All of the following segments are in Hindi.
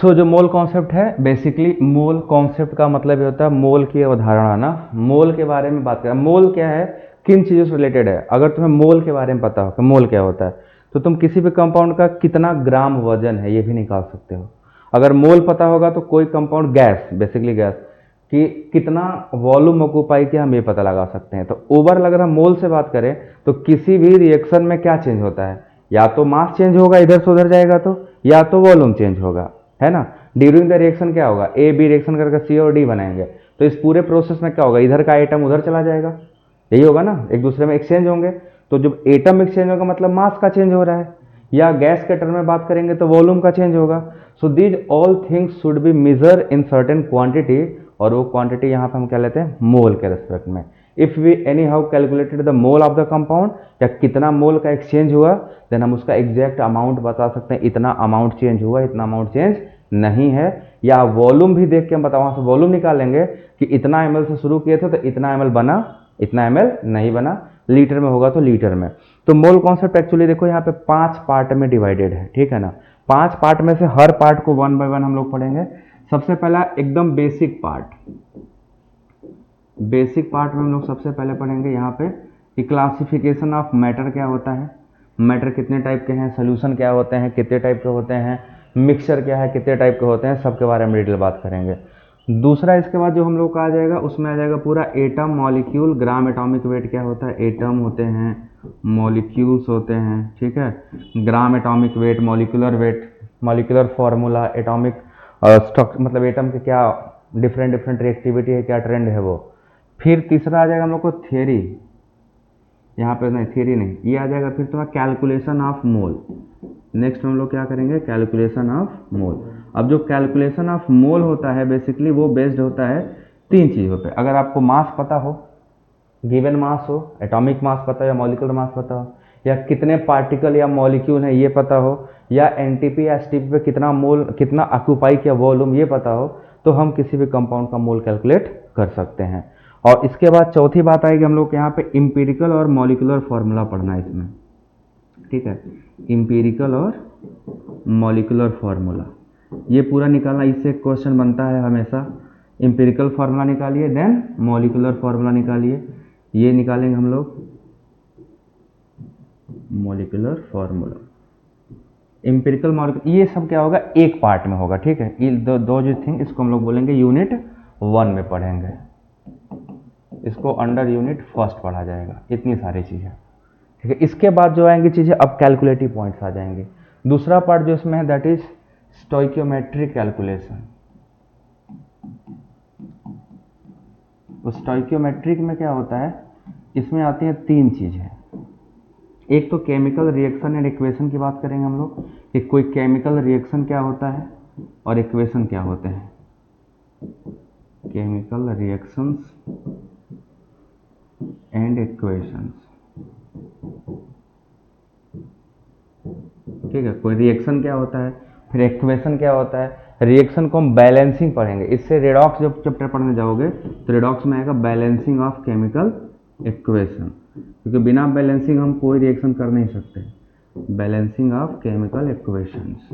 सो जो मोल कॉन्सेप्ट है, बेसिकली मोल कॉन्सेप्ट का मतलब ये होता है मोल की अवधारणा ना, मोल के बारे में बात करें। मोल क्या है, किन चीज़ों से रिलेटेड है। अगर तुम्हें मोल के बारे में पता हो कि मोल क्या होता है, तो तुम किसी भी कंपाउंड का कितना ग्राम वजन है ये भी निकाल सकते हो। अगर मोल पता होगा तो कोई कंपाउंड, गैस, बेसिकली गैस कि कितना वॉल्यूम ऑक्यूपाई किया हम ये पता लगा सकते हैं। तो ओवरऑल अगर हम मोल से बात करें तो किसी भी रिएक्शन में क्या चेंज होता है, या तो मास चेंज होगा इधर से उधर जाएगा तो, या तो वॉल्यूम चेंज होगा, है ना। ड्यूरिंग द रिएक्शन क्या होगा, ए बी रिएक्शन करके सी और डी बनाएंगे, तो इस पूरे प्रोसेस में क्या होगा, इधर का आइटम उधर चला जाएगा, यही होगा ना, एक दूसरे में एक्सचेंज होंगे। तो जब एटम एक्सचेंज होगा मतलब मास का चेंज हो रहा है, या गैस के टर्म में बात करेंगे तो वॉल्यूम का चेंज होगा। So these all things should be measure in certain quantity, और वो क्वांटिटी यहाँ पे हम क्या लेते हैं, मोल के रेस्पेक्ट में। If we anyhow calculated the mole of the compound, या कितना मोल का एक्सचेंज हुआ, देन हम उसका एग्जैक्ट अमाउंट बता सकते हैं, इतना अमाउंट चेंज हुआ, इतना अमाउंट चेंज नहीं है। या वॉल्यूम भी देख के हम बताओ, वहां से वॉल्यूम निकालेंगे कि इतना ml से शुरू किए थे तो इतना ml बना, इतना ml नहीं बना, लीटर में होगा तो लीटर में। तो मोल कॉन्सेप्ट एक्चुअली देखो यहाँ पे 5 पार्ट में डिवाइडेड है, ठीक है ना। 5 पार्ट में से हर पार्ट को 1 बाय 1 हम लोग पढ़ेंगे। सबसे पहला एकदम बेसिक पार्ट, बेसिक पार्ट में हम लोग सबसे पहले पढ़ेंगे यहाँ पे कि क्लासिफिकेशन ऑफ मैटर क्या होता है, मैटर कितने टाइप के हैं, सोल्यूशन क्या होते हैं, कितने टाइप के होते हैं, मिक्सचर क्या है, कितने टाइप के होते हैं, सबके बारे में डिटेल बात करेंगे। दूसरा इसके बाद जो हम लोग का आ जाएगा उसमें आ जाएगा पूरा atom, molecule, gram atomic weight क्या होता है, एटम होते हैं, मॉलिक्यूल्स होते हैं, ठीक है, gram atomic weight, molecular formula, atomic structure, मतलब एटम के क्या डिफरेंट डिफरेंट रिएक्टिविटी है, क्या ट्रेंड है वो। फिर तीसरा आ जाएगा हम लोग को थियरी, यहाँ पे नहीं थियरी नहीं, ये आ जाएगा फिर तुम्हारा कैलकुलेशन ऑफ मोल। नेक्स्ट हम लोग क्या करेंगे, कैलकुलेशन ऑफ मोल। अब जो कैलकुलेशन ऑफ मोल होता है बेसिकली वो बेस्ड होता है 3 चीज़ों पे। अगर आपको मास पता हो, गिवन मास हो, एटॉमिक मास पता हो या मॉलिक्यूलर मास पता हो, या कितने पार्टिकल या मॉलिक्यूल हैं ये पता हो, या एनटीपी या एसटीपी पे कितना मोल, कितना ऑक्यूपाई किया वॉल्यूम ये पता हो, तो हम किसी भी कंपाउंड का मोल कैलकुलेट कर सकते हैं। और इसके बाद चौथी बात आएगी हम लोग के यहाँ पे इंपीरिकल और मॉलिक्यूलर फार्मूला पढ़ना है इसमें, ठीक है, इंपीरिकल और मॉलिक्यूलर फार्मूला ये पूरा निकालना, इससे क्वेश्चन बनता है हमेशा। इंपीरिकल फार्मूला निकालिए, देन मॉलिक्यूलर फार्मूला निकालिए, ये निकालेंगे हम लोग मॉलिक्यूलर फार्मूला, इंपीरिकल मॉलिक्यूलर, ये सब क्या होगा एक पार्ट में होगा, ठीक है। ये दो जो थिंग इसको हम लोग बोलेंगे यूनिट 1 में पढ़ेंगे, इसको अंडर यूनिट 1 पढ़ा जाएगा, इतनी सारी चीज़ें, ठीक है। इसके बाद जो आएंगी चीज़ें अब कैलकुलेटिव पॉइंट्स आ जाएंगे। दूसरा पार्ट जो इसमें है दैट इज स्टोइकियोमेट्रिक कैलकुलेशन। तो स्टोइकियोमेट्रिक में क्या होता है, इसमें आती हैं 3 चीज़ें। एक तो केमिकल रिएक्शन एंड इक्वेशन की बात करेंगे हम लोग कि कोई केमिकल रिएक्शन क्या होता है और इक्वेशन क्या होते हैं। केमिकल रिएक्शंस एंड इक्वेशंस, ठीक है, कोई रिएक्शन क्या होता है, फिर इक्वेशन क्या होता है। रिएक्शन को हम बैलेंसिंग पढ़ेंगे, इससे रेडॉक्स जब चैप्टर पढ़ने जाओगे तो रेडॉक्स में आएगा बैलेंसिंग ऑफ केमिकल इक्वेशन, क्योंकि बिना बैलेंसिंग हम कोई रिएक्शन कर नहीं सकते। Balancing of chemical equations,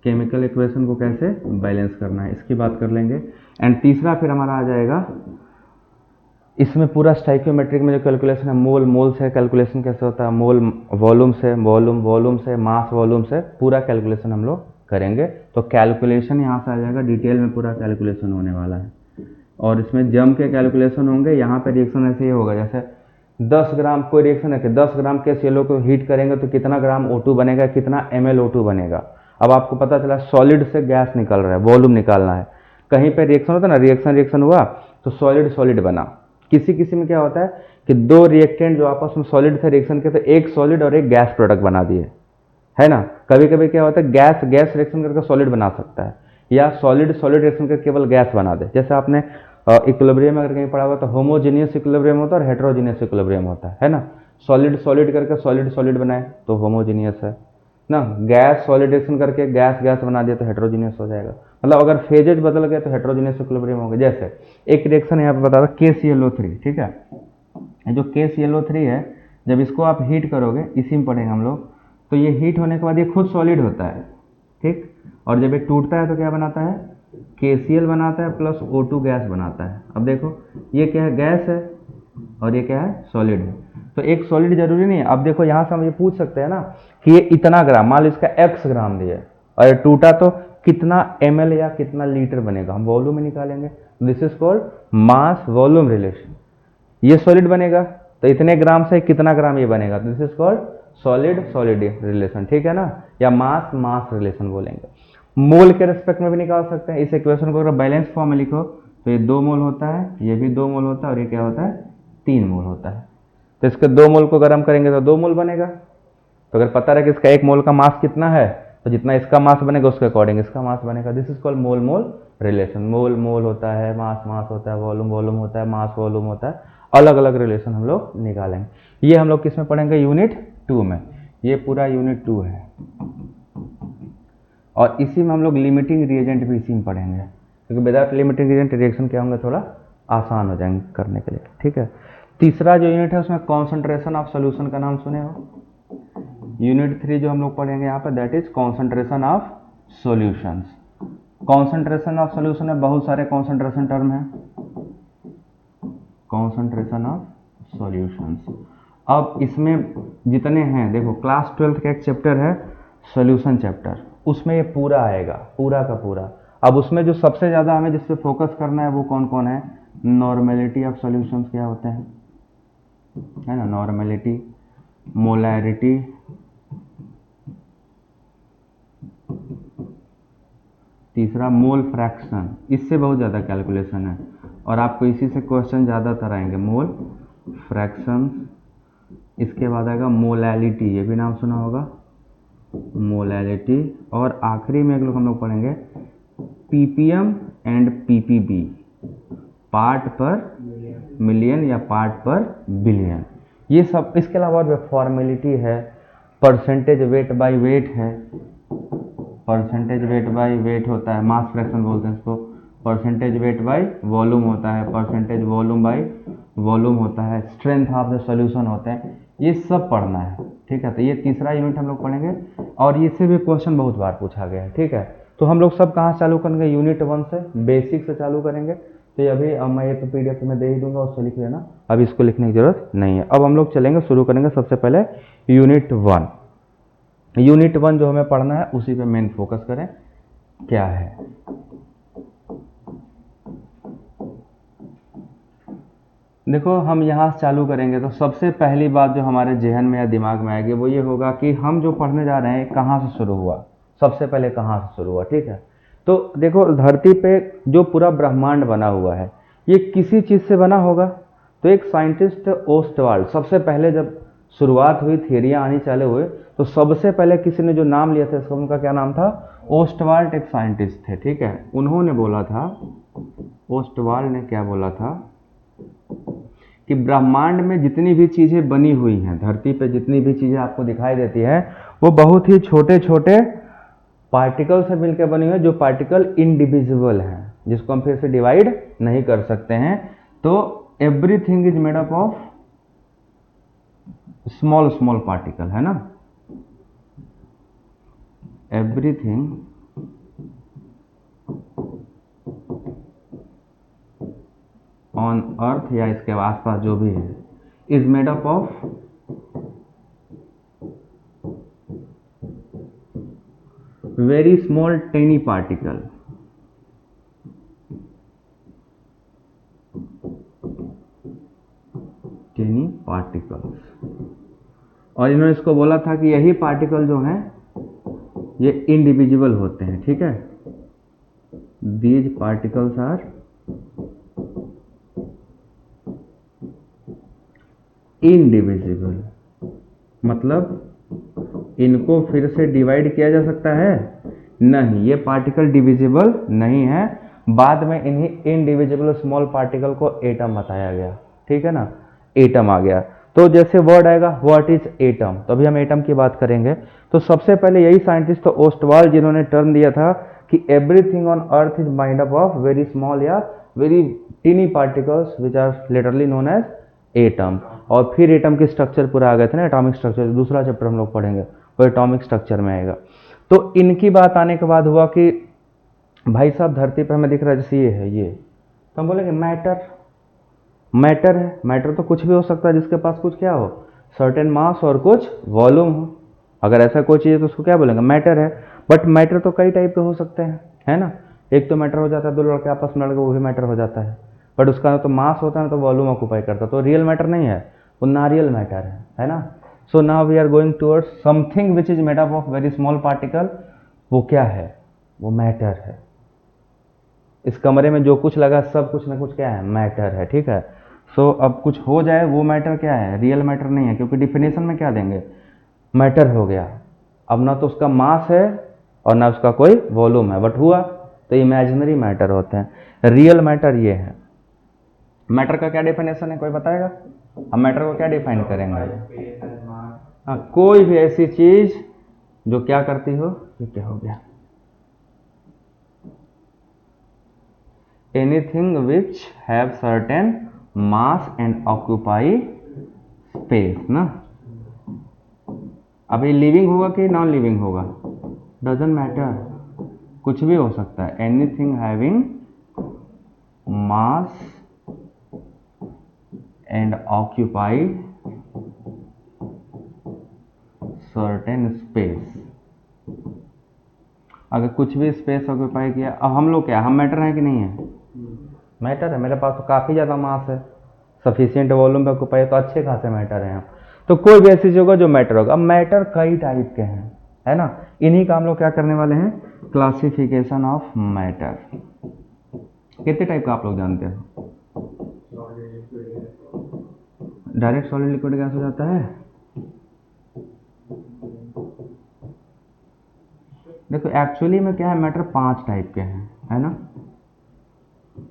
chemical equation को कैसे बैलेंस करना है इसकी बात कर लेंगे। एंड तीसरा फिर हमारा आ जाएगा इसमें पूरा स्टोइकियोमेट्रिक में जो कैलकुलेशन है, मोल से कैलकुलेशन कैसे होता है, मोल वॉल्यूम से, वॉल्यूम से, मास वॉल्यूम से, पूरा कैलकुलेशन हम लोग करेंगे। तो कैलकुलेशन यहाँ से आ जाएगा, डिटेल में पूरा कैलकुलेशन होने वाला है। और इसमें जम के कैलकुलेशन होंगे। यहाँ पे रिएक्शन ऐसे ही होगा जैसे 10 ग्राम कोई रिएक्शन है कि 10 ग्राम के सीएलओ को हीट करेंगे तो कितना ग्राम O2 बनेगा, कितना ml O2 बनेगा। अब आपको पता चला सॉलिड से गैस निकल रहा है, वॉल्यूम निकालना है। कहीं पे रिएक्शन होता है ना, रिएक्शन हुआ तो सॉलिड बना। किसी किसी में क्या होता है कि 2 रिएक्टेंट जो आपस में सॉलिड थे रिएक्शन के, तो एक सॉलिड और एक गैस प्रोडक्ट बना दिए, है ना। कभी कभी क्या होता है गैस रिएक्शन करके सॉलिड बना सकता है, या सॉलिड रिएक्शन करके केवल गैस बना दे। जैसे आपने इक्विलिब्रियम अगर कहीं पढ़ा हुआ तो होमोजीनियस इक्विलिब्रियम होता है और हेटेरोजीनियस इक्विलिब्रियम होता है ना। सॉलिड करके सॉलिड बनाए तो होमोजीनियस है ना, गैस सॉलिड रिएक्शन करके गैस बना दिया तो हेटेरोजीनियस हो जाएगा। मतलब अगर फेजेज बदल गए तो हेटेरोजीनियस इक्विलिब्रियम हो गया। जैसे एक रिएक्शन यहाँ पे बता दो KClO3, ठीक है, जो KClO3 है, जब इसको आप हीट करोगे, इसी में पढ़ेंगे हम लोग, तो ये हीट होने के बाद ये खुद सॉलिड होता है, ठीक। और जब ये टूटता है तो क्या बनाता है, KCl बनाता है प्लस O2 गैस बनाता है। अब देखो ये क्या है, गैस है, और ये क्या है, सॉलिड है। तो एक सॉलिड जरूरी नहीं है। अब देखो यहाँ से हम ये पूछ सकते हैं ना कि ये इतना ग्राम, मान लो इसका x ग्राम दिया है और ये टूटा तो कितना ml या कितना लीटर बनेगा, हम वॉल्यूम में निकालेंगे। This is called mass volume relation. ये सॉलिड बनेगा तो इतने ग्राम से कितना ग्राम ये बनेगा, this is called solid solid relation, ठीक है ना, या मास मास रिलेशन बोलेंगे। मोल के रेस्पेक्ट में भी निकाल सकते हैं। इस इक्वेशन को अगर बैलेंस फॉर्म में लिखो तो ये 2 मोल होता है, ये भी 2 मोल होता है, और ये क्या होता है, 3 मोल होता है। तो इसके 2 मोल को गर्म करेंगे तो 2 मोल बनेगा। तो अगर पता रहे कि इसका 1 मोल का मास कितना है, तो जितना इसका मास बनेगा उसके अकॉर्डिंग इसका मास बनेगा। This is called mole mole relation. Mole mole होता है, मास मास होता है, वॉल्यूम वॉल्यूम होता है, मास वॉल्यूम होता है, अलग अलग रिलेशन हम लोग निकालेंगे। ये हम लोग किस में पढ़ेंगे, यूनिट 2 में। ये पूरा यूनिट 2 है, और इसी में हम लोग लिमिटिंग रिएजेंट भी इसी में पढ़ेंगे, क्योंकि विदाउट लिमिटिंग रिएजेंट रिएक्शन क्या होंगे, थोड़ा आसान हो जाएंगे करने के लिए, ठीक है। तीसरा जो यूनिट है उसमें कॉन्सेंट्रेशन ऑफ सोल्यूशन का नाम सुने हो। यूनिट 3 जो हम लोग पढ़ेंगे यहाँ पे, that is concentration of solutions. Concentration of solution में बहुत सारे कॉन्सेंट्रेशन टर्म है। कॉन्सेंट्रेशन ऑफ सॉल्यूशंस, अब इसमें जितने हैं, देखो क्लास 12th का एक चैप्टर है सॉल्यूशन चैप्टर, उसमें ये पूरा आएगा, पूरा का पूरा। अब उसमें जो सबसे ज़्यादा हमें जिस पे फोकस करना है वो कौन कौन है, नॉर्मेलिटी ऑफ सॉल्यूशंस क्या होते हैं, है ना, नॉर्मेलिटी, मोलैरिटी, तीसरा मोल फ्रैक्शन। इससे बहुत ज़्यादा कैलकुलेशन है और आपको इसी से क्वेश्चन ज़्यादातर आएंगे, मोल फ्रैक्शन। इसके बाद आएगा मोलैलिटी, ये भी नाम सुना होगा, मोलैलिटी। और आखिरी में एक लोग हम लोग पढ़ेंगे ppm एंड ppb, पार्ट पर मिलियन या पार्ट पर बिलियन। ये सब, इसके अलावा जो फॉर्मेलिटी है, परसेंटेज वेट बाय वेट है, परसेंटेज वेट बाय वेट होता है, मास फ्रैक्शन बोलते हैं इसको। परसेंटेज वेट बाय वॉल्यूम होता है, परसेंटेज वॉल्यूम बाय वॉल्यूम होता है, स्ट्रेंथ ऑफ द सॉल्यूशन होते हैं, ये सब पढ़ना है, ठीक है। तो ये तीसरा यूनिट हम लोग पढ़ेंगे और इससे भी क्वेश्चन बहुत बार पूछा गया है, ठीक है। तो हम लोग सब कहाँ चालू करेंगे, यूनिट 1 से, बेसिक से चालू करेंगे। तो ये अभी मैं ये तो PDF में दे ही दूंगा, उससे लिख लेना, अभी इसको लिखने की जरूरत नहीं है। अब हम लोग चलेंगे, शुरू करेंगे सबसे पहले यूनिट 1। यूनिट 1 जो हमें पढ़ना है उसी पे मेन फोकस करें, क्या है। देखो हम यहाँ से चालू करेंगे तो सबसे पहली बात जो हमारे जहन में या दिमाग में आएगी वो ये होगा कि हम जो पढ़ने जा रहे हैं कहाँ से शुरू हुआ, सबसे पहले कहाँ से शुरू हुआ, ठीक है। तो देखो धरती पे जो पूरा ब्रह्मांड बना हुआ है ये किसी चीज़ से बना होगा। तो एक साइंटिस्ट ओस्टवाल्ड, सबसे पहले जब शुरुआत हुई, थियरियाँ आनी चालू हुए, तो सबसे पहले किसी ने जो नाम लिया था इसका, उनका क्या नाम था, ओस्टवाल्ड एक साइंटिस्ट थे, ठीक है। उन्होंने बोला था, ओस्टवाल्ड ने क्या बोला था कि ब्रह्मांड में जितनी भी चीज़ें बनी हुई हैं, धरती पे जितनी भी चीज़ें आपको दिखाई देती हैं, वो बहुत ही छोटे छोटे पार्टिकल से मिलकर बनी हुई है, जो पार्टिकल इनडिविजिबल हैं, जिसको हम फिर से डिवाइड नहीं कर सकते हैं। तो everything is made up of small small particle, है ना, एवरीथिंग ऑन अर्थ या इसके आसपास जो भी है is made up of very small tiny particle, tiny particles. और इन्होंने इसको बोला था कि यही पार्टिकल जो हैं ये इंडिविजुअल होते हैं, ठीक है। दीज पार्टिकल्स आर इनडिविजिबल, मतलब इनको फिर से डिवाइड किया जा सकता है नहीं, ये पार्टिकल डिविजिबल नहीं है। बाद में इन्हीं इनडिविजिबल स्मॉल पार्टिकल को एटम बताया गया, ठीक है ना, एटम आ गया। तो जैसे वर्ड आएगा व्हाट इज एटम, तो अभी हम एटम की बात करेंगे। तो सबसे पहले यही साइंटिस्ट तो ओस्टवाल्ड जिन्होंने टर्म दिया था कि everything on earth is made up of very small या very tiny particles which are literally known as atom. और फिर एटम के स्ट्रक्चर पूरा आ गए थे ना, एटॉमिक स्ट्रक्चर, दूसरा चैप्टर हम लोग पढ़ेंगे, वो एटॉमिक स्ट्रक्चर में आएगा। तो इनकी बात आने के बाद हुआ कि भाई साहब धरती पर हमें दिख रहा है जैसे ये है, ये तो हम बोलेंगे मैटर, मैटर है। मैटर तो कुछ भी हो सकता है जिसके पास कुछ क्या हो, सर्टेन मास और कुछ वॉल्यूम हो। अगर ऐसा कोई चीज़ है तो उसको क्या बोलेंगे, मैटर है। बट मैटर तो कई टाइप के हो सकते हैं, है ना। एक तो मैटर हो जाता है दो लड़के आपस में लड़के, वो भी मैटर हो जाता है, बट उसका तो मास होता है ना, तो वॉल्यूम ऑक्यूपाई करता है, तो रियल मैटर नहीं है, वो नारियल मैटर है ना। So now we are going towards something which is made up of very small particle. वो क्या है, वो मैटर है। इस कमरे में जो कुछ लगा सब कुछ ना कुछ क्या है, मैटर है, ठीक है। सो अब कुछ हो जाए वो मैटर क्या है, रियल मैटर नहीं है, क्योंकि डिफिनेशन में क्या देंगे, मैटर हो गया। अब ना तो उसका मास है और ना उसका कोई वॉल्यूम है, बट हुआ तो इमेजिनरी मैटर होते हैं। रियल मैटर ये है। मैटर का क्या डेफिनेशन है, कोई बताएगा। हम मैटर को क्या डिफाइन करेंगे, हाँ, कोई भी ऐसी चीज जो क्या करती हो, ये क्या हो गया, anything which have certain mass and occupy space ना। अब ये लिविंग होगा कि नॉन लिविंग होगा, डजंट मैटर, कुछ भी हो सकता है। Anything having mass and occupy certain space. अगर कुछ भी स्पेस ऑक्यूपाई किया, अब हम लोग क्या, हम मैटर हैं कि नहीं है, मैटर है। मेरे पास तो काफ़ी ज़्यादा मास है, सफिशिएंट वॉल्यूम पे ऑक्यूपाई, तो अच्छे खासे मैटर हैं हम। तो कोई भी ऐसी चीज होगा जो मैटर होगा। अब मैटर कई टाइप के हैं, है ना। इन्हीं का हम लोग क्या करने वाले हैं, क्लासिफिकेशन ऑफ मैटर। कितने टाइप का आप लोग जानते हो, डायरेक्ट सॉलिड लिक्विड गैस हो जाता है। देखो एक्चुअली में क्या है, मैटर 5 टाइप के हैं, है ना।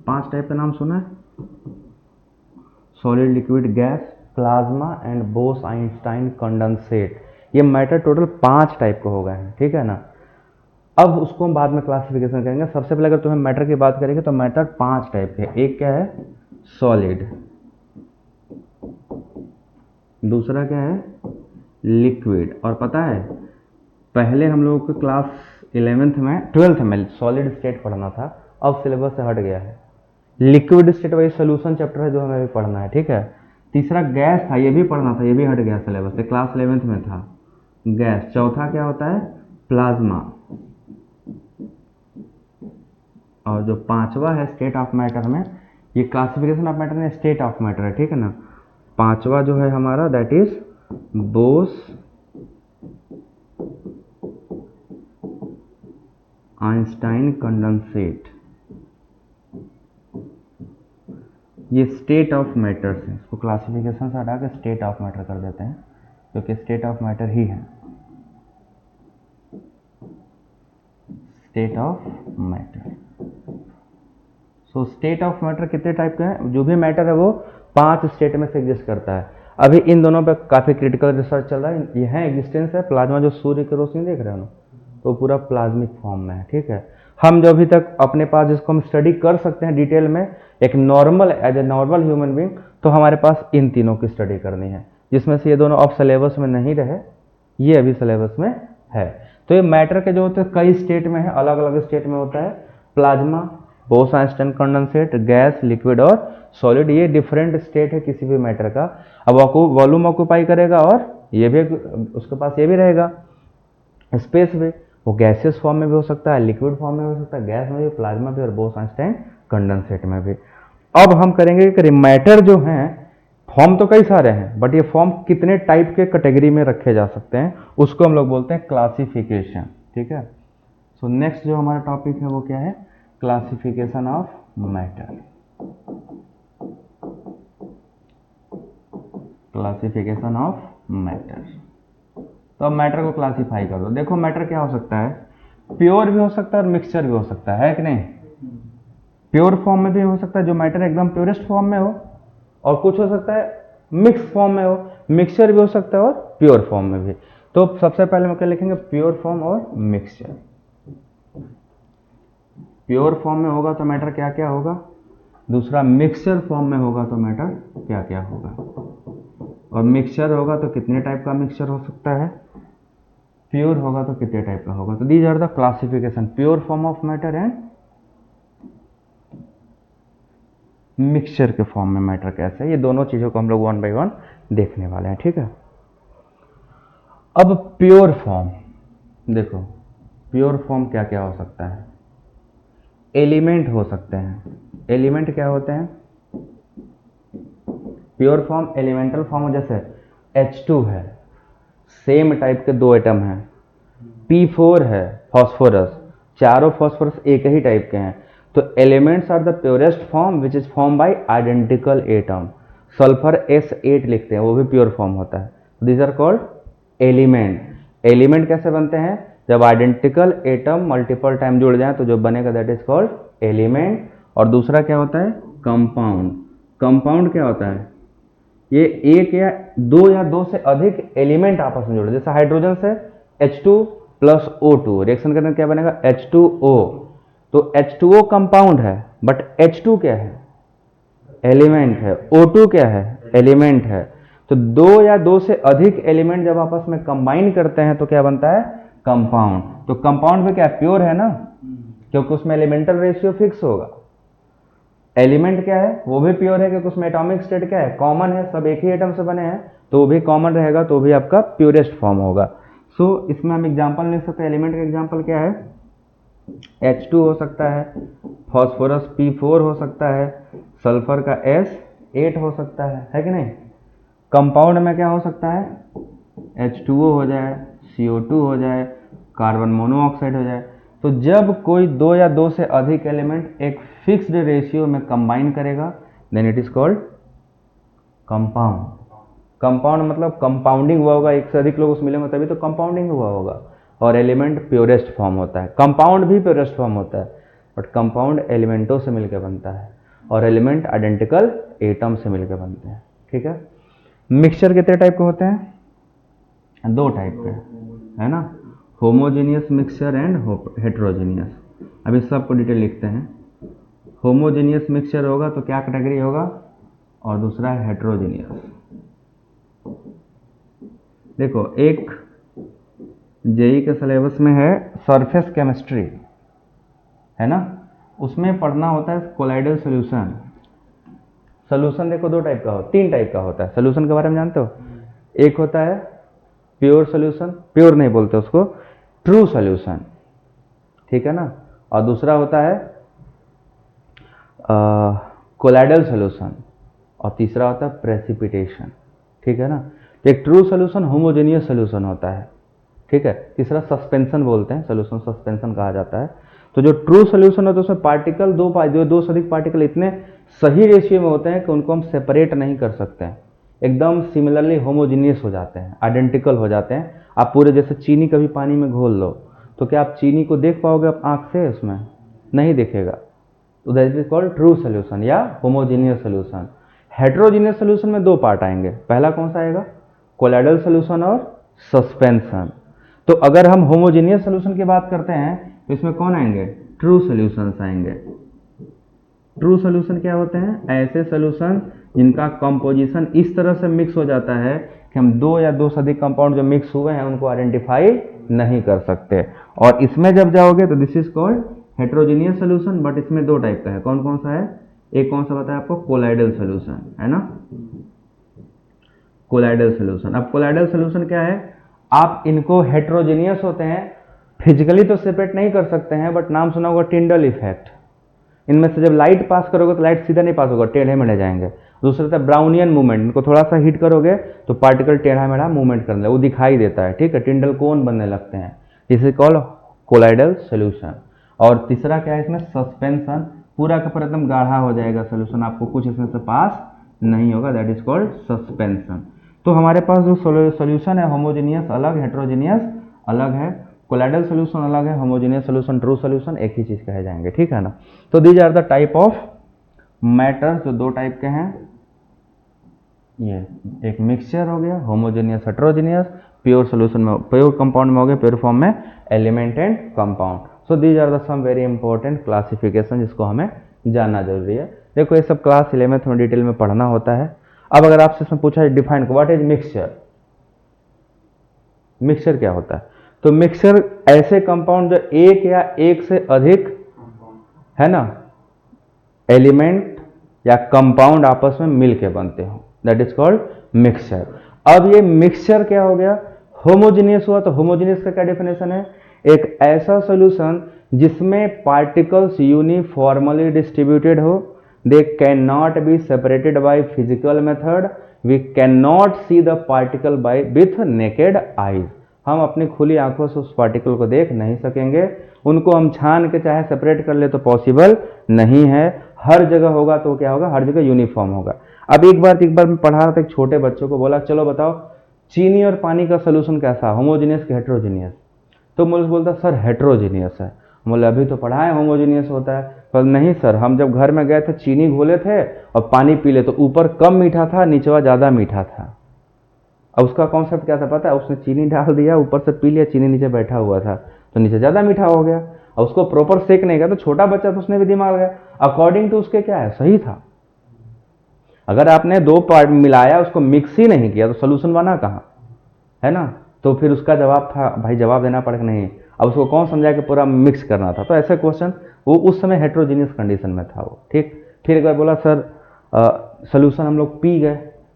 5 टाइप का नाम सुना है, solid liquid gas, plasma and boss Einstein condensate. ये मैटर टोटल 5 टाइप के हो गए हैं, ठीक है ना। अब उसको हम बाद में क्लासिफिकेशन करेंगे। सबसे पहले अगर तुम्हें मैटर की बात करेंगे तो मैटर 5 टाइप के। एक क्या है, सॉलिड, दूसरा क्या है, लिक्विड। और पता है पहले हम लोगों को क्लास 11th में 12th में सॉलिड स्टेट पढ़ना था, अब सिलेबस से हट गया है। लिक्विड स्टेट वही सोल्यूशन चैप्टर है जो हमें भी पढ़ना है, ठीक है। तीसरा गैस था, ये भी पढ़ना था, ये भी हट गया सिलेबस से, क्लास 11th में था गैस। चौथा क्या होता है, प्लाज्मा। और जो 5वां है स्टेट ऑफ मैटर में, ये क्लासिफिकेशन ऑफ मैटर में स्टेट ऑफ मैटर है, ठीक है ना। 5वां जो है हमारा that is Bose Einstein condensate. ये स्टेट ऑफ मैटर है, इसको क्लासिफिकेशन से हटा के स्टेट ऑफ मैटर कर देते हैं, क्योंकि स्टेट ऑफ मैटर ही है, state of matter. So state of matter कितने टाइप के हैं, जो भी मैटर है वो 5 स्टेट में से एग्जिस्ट करता है। अभी इन दोनों पे काफ़ी क्रिटिकल रिसर्च चल रहा है। यह एग्जिस्टेंस है प्लाज्मा, जो सूर्य की रोशनी देख रहे हो ना, तो पूरा प्लाज्मिक फॉर्म में है, ठीक है। हम जो अभी तक अपने पास जिसको हम स्टडी कर सकते हैं डिटेल में, एक normal as a normal human being, तो हमारे पास इन तीनों की स्टडी करनी है, जिसमें से ये दोनों अब सिलेबस में नहीं रहे, ये अभी सिलेबस में है। तो ये मैटर के जो होते हैं कई स्टेट में है, अलग अलग स्टेट में होता है। Plasma, Bose Einstein condensate, gas, liquid और सॉलिड, ये डिफरेंट स्टेट है किसी भी मैटर का। अब वॉल्यूम ऑक्यूपाई करेगा और ये भी उसके पास ये भी रहेगा स्पेस भी। वो गैसियस फॉर्म में भी हो सकता है, लिक्विड फॉर्म में भी हो सकता है, गैस में भी, प्लाज्मा भी और बोस आइंस्टाइन कंडेंसेट में भी। अब हम करेंगे कि मैटर जो हैं, फॉर्म तो कई सारे हैं, बट ये फॉर्म कितने टाइप के कैटेगरी में रखे जा सकते हैं, उसको हम लोग बोलते हैं क्लासिफिकेशन, ठीक है। सो नेक्स्ट जो हमारा टॉपिक है वो क्या है, classification of matter. Classification of matter. तो अब मैटर को क्लासिफाई कर दो। देखो मैटर क्या हो सकता है, प्योर भी हो सकता है और मिक्सचर भी हो सकता है कि नहीं। प्योर फॉर्म में भी हो सकता है, जो मैटर एकदम प्योरेस्ट फॉर्म में हो, और कुछ हो सकता है मिक्स फॉर्म में हो, मिक्सचर भी हो सकता है और प्योर फॉर्म में भी। तो सबसे पहले हम क्या लिखेंगे, प्योर फॉर्म और मिक्सचर। प्योर फॉर्म में होगा तो मैटर क्या क्या होगा, दूसरा मिक्सचर फॉर्म में होगा तो मैटर क्या क्या होगा, और मिक्सचर होगा तो कितने टाइप का मिक्सचर हो सकता है, प्योर होगा तो कितने टाइप का होगा? तो these are the classification, pure form of matter and mixture के फॉर्म में मैटर कैसे है, ये दोनों चीज़ों को हम लोग वन बाय वन देखने वाले हैं, ठीक है। अब प्योर फॉर्म देखो, प्योर फॉर्म क्या क्या हो सकता है? एलिमेंट हो सकते हैं। एलिमेंट क्या होते हैं? प्योर फॉर्म एलिमेंटल फॉर्म, जैसे H2 है, सेम टाइप के दो एटम हैं। P4 है फॉस्फोरस, चारों फॉस्फोरस एक ही टाइप के हैं। तो elements are the purest form which is form by identical atom. Sulphur S8 लिखते हैं, वो भी प्योर फॉर्म होता है। These are called element. Element कैसे बनते हैं? जब आइडेंटिकल एटम मल्टीपल टाइम जुड़ जाए तो जो बनेगा दैट इज कॉल्ड एलिमेंट। और दूसरा क्या होता है? कंपाउंड। कंपाउंड क्या होता है? ये एक या दो से अधिक एलिमेंट आपस में जुड़े, जैसे हाइड्रोजन से H2 प्लस O2 रिएक्शन करने क्या बनेगा? H2O। तो H2O कंपाउंड है, बट H2 क्या है? एलिमेंट है। O2 क्या है? एलिमेंट है। तो दो या दो से अधिक एलिमेंट जब आपस में कंबाइन करते हैं तो क्या बनता है? कंपाउंड। तो कंपाउंड में क्या प्योर है ना, क्योंकि उसमें एलिमेंटल रेशियो फिक्स होगा। एलिमेंट क्या है? वो भी प्योर है क्योंकि उसमें एटॉमिक स्टेट क्या है? कॉमन है, सब एक ही एटम से बने हैं, तो वो भी कॉमन रहेगा, तो भी आपका प्योरेस्ट फॉर्म होगा। सो इसमें हम एग्जांपल लिख सकते हैं। एलिमेंट का एग्जांपल क्या है? H2 हो सकता है, फॉस्फोरस P4 हो सकता है, सल्फर का S8 हो सकता है कि नहीं? कंपाउंड में क्या हो सकता है? H2O हो जाए, CO2 हो जाए, कार्बन मोनोऑक्साइड हो जाए। तो जब कोई दो या दो से अधिक एलिमेंट एक फिक्स्ड रेशियो में कंबाइन करेगा then it is called compound. Compound मतलब कंपाउंडिंग हुआ होगा, एक से अधिक लोग उसमें मिलेंगे तभी तो कंपाउंडिंग हुआ होगा। और एलिमेंट प्योरेस्ट फॉर्म होता है। कंपाउंड भी प्योरेस्ट फॉर्म होता है, बट कंपाउंड एलिमेंटों से मिलकर बनता है और एलिमेंट आइडेंटिकल एटम से मिलकर बनते हैं, ठीक है। मिक्सचर कितने टाइप के होते हैं? दो टाइप के, है ना, होमोजेनियस मिक्सचर एंड हेट्रोजेनियस। अब इस सबको डिटेल लिखते हैं। होमोजेनियस मिक्सचर होगा तो क्या कैटेगरी होगा, और दूसरा है हेट्रोजेनियस। देखो, एक जेई के सिलेबस में है सरफेस केमिस्ट्री, है ना, उसमें पढ़ना होता है कोलाइडल सोल्यूशन। सोल्यूशन देखो दो टाइप का हो, तीन टाइप का होता है। सोल्यूशन के बारे में जानते हो? एक होता है प्योर सोल्यूशन, प्योर नहीं बोलते उसको, ट्रू सोल्यूशन, ठीक है ना। और दूसरा होता है कोलाइडल सोल्यूशन, और तीसरा होता है प्रेसिपिटेशन, ठीक है ना। तो एक ट्रू सोल्यूशन होमोजेनियस सोल्यूशन होता है, ठीक है। तीसरा सस्पेंशन बोलते हैं, सोल्यूशन सस्पेंशन कहा जाता है। तो जो ट्रू सोल्यूशन होता है उसमें पार्टिकल दो से अधिक पार्टिकल इतने सही रेशियो में होते हैं कि उनको हम सेपरेट नहीं कर सकते हैं, एकदम सिमिलरली होमोजीनियस हो जाते हैं, आइडेंटिकल हो जाते हैं। आप पूरे जैसे चीनी कभी पानी में घोल लो तो क्या आप चीनी को देख पाओगे आप आंख से? उसमें नहीं दिखेगा। तो that is called true solution या होमोजीनियस सोल्यूशन। हेट्रोजीनियस सोल्यूशन में दो पार्ट आएंगे, पहला कौन सा आएगा? कोलाइडल सोल्यूशन और सस्पेंशन। तो अगर हम होमोजीनियस सोल्यूशन की बात करते हैं तो इसमें कौन आएंगे? ट्रू सोल्यूशंस आएंगे। ट्रू सोल्यूशन क्या होते हैं? ऐसे सोल्यूशन जिनका कंपोजिशन इस तरह से मिक्स हो जाता है कि हम दो या दो से अधिक कंपाउंड जो मिक्स हुए हैं उनको आइडेंटिफाई नहीं कर सकते। और इसमें जब जाओगे तो this is called heterogeneous solution, but इसमें दो टाइप का है। कौन कौन सा है? एक कौन सा बताया आपको? कोलाइडल सोल्यूशन, है ना, कोलाइडल सोल्यूशन। अब कोलाइडल सोल्यूशन क्या है? आप इनको हेट्रोजीनियस होते हैं, फिजिकली तो सेपरेट नहीं कर सकते हैं, बट नाम सुना होगा टिंडल इफेक्ट। इनमें से जब लाइट पास करोगे तो लाइट सीधा नहीं पास होगा, टेढ़े मेढ़े जाएंगे। दूसरा था ब्राउनियन मूवमेंट, इनको थोड़ा सा हीट करोगे तो पार्टिकल टेढ़ा मेढ़ा मूवमेंट करने वो दिखाई देता है, ठीक है, टिंडल कोन बनने लगते हैं। This is called colloidal solution. और तीसरा क्या है इसमें? सस्पेंशन। पूरा का पूरा एकदम गाढ़ा हो जाएगा सोल्यूशन, आपको कुछ इसमें से पास नहीं होगा, दैट इज कॉल्ड सस्पेंशन। तो हमारे पास जो सोल्यूशन है होमोजेनियस अलग, हेट्रोजेनियस अलग है, कोलाइडल सोल्यूशन अलग है, होमोजेनियस सोल्यूशन, ट्रू सोल्यूशन एक ही चीज कहे जाएंगे, ठीक है ना। तो these are the type of matter, जो दो टाइप के हैं। ये एक मिक्सचर हो गया होमोजेनियस हेट्रोजेनियस, प्योर सोल्यूशन में, प्योर कंपाउंड में हो गया, प्योर फॉर्म में element and compound. So these are the some very important classification जिसको हमें जानना जरूरी है। देखो ये सब क्लास 11th में डिटेल में पढ़ना होता है। अब अगर आपसे इसमें पूछा है define what is mixture, mixture क्या होता है, तो मिक्सचर ऐसे कंपाउंड जो एक या एक से अधिक है ना एलिमेंट या कंपाउंड आपस में मिल के बनते हो, दैट इज कॉल्ड मिक्सचर। अब ये मिक्सचर क्या हो गया, होमोजीनियस हुआ। तो होमोजीनियस का क्या डेफिनेशन है, एक ऐसा सॉल्यूशन जिसमें पार्टिकल्स यूनिफॉर्मली डिस्ट्रीब्यूटेड हो, they can not be separated by physical method, we can not see the particle by with naked eyes. हम अपनी खुली आंखों से उस पार्टिकल को देख नहीं सकेंगे, उनको हम छान के चाहे सेपरेट कर ले तो पॉसिबल नहीं है। हर जगह होगा तो क्या होगा, हर जगह यूनिफॉर्म होगा। अब एक बार मैं पढ़ा रहा था, एक छोटे बच्चों को बोला चलो बताओ चीनी और पानी का सोल्यूशन कैसा, होमोजीनियस कि हेट्रोजीनियस। तो मुझे बोलता सर हेट्रोजीनियस है। बोले अभी तो पढ़ा है होमोजीनियस होता है। पर नहीं सर, हम जब घर में गए थे चीनी घोले थे और पानी पी ले तो ऊपर कम मीठा था, नीचवा ज़्यादा मीठा था। अब उसका कॉन्सेप्ट क्या था पता है, उसने चीनी डाल दिया, ऊपर से पी लिया, चीनी नीचे बैठा हुआ था तो नीचे ज़्यादा मीठा हो गया। और उसको प्रॉपर सेक नहीं किया तो छोटा बच्चा तो उसने भी दिमाग लगाया, अकॉर्डिंग टू उसके क्या है सही था। अगर आपने दो पार्ट मिलाया उसको मिक्स ही नहीं किया तो सोल्यूशन बना कहाँ, है ना। तो फिर उसका जवाब था भाई जवाब देना पड़ेगा नहीं, अब उसको कौन समझाया कि पूरा मिक्स करना था। तो ऐसे क्वेश्चन वो उस समय हेट्रोजीनियस कंडीशन में था वो, ठीक। फिर एक बार बोला सर सोल्यूशन हम लोग पी गए,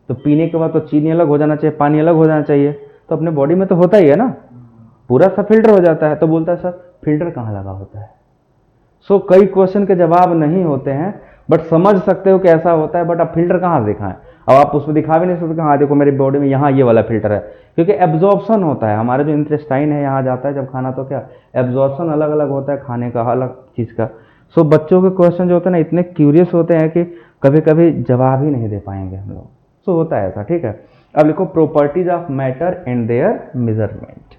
तो पीने के बाद तो चीनी अलग हो जाना चाहिए, पानी अलग हो जाना चाहिए, तो अपने बॉडी में तो होता ही है ना, पूरा सा फिल्टर हो जाता है। तो बोलता है सर फिल्टर कहाँ लगा होता है। सो कई क्वेश्चन के जवाब नहीं होते हैं, बट समझ सकते हो कि ऐसा होता है, बट अब फिल्टर कहाँ से दिखाएं। अब आप उसमें दिखा भी नहीं सकते हाँ देखो मेरी बॉडी में यहाँ ये वाला फिल्टर है, क्योंकि एब्जॉर्प्शन होता है, हमारे जो इंटेस्टाइन है यहाँ जाता है जब खाना, तो क्या एब्जॉर्प्शन अलग अलग होता है खाने का, अलग चीज़ का। सो बच्चों के क्वेश्चन जो होते हैं ना इतने क्यूरियस होते हैं कि कभी कभी जवाब ही नहीं दे पाएंगे हम लोग। सो होता है ऐसा, ठीक है। अब लिखो properties of matter and there measurement.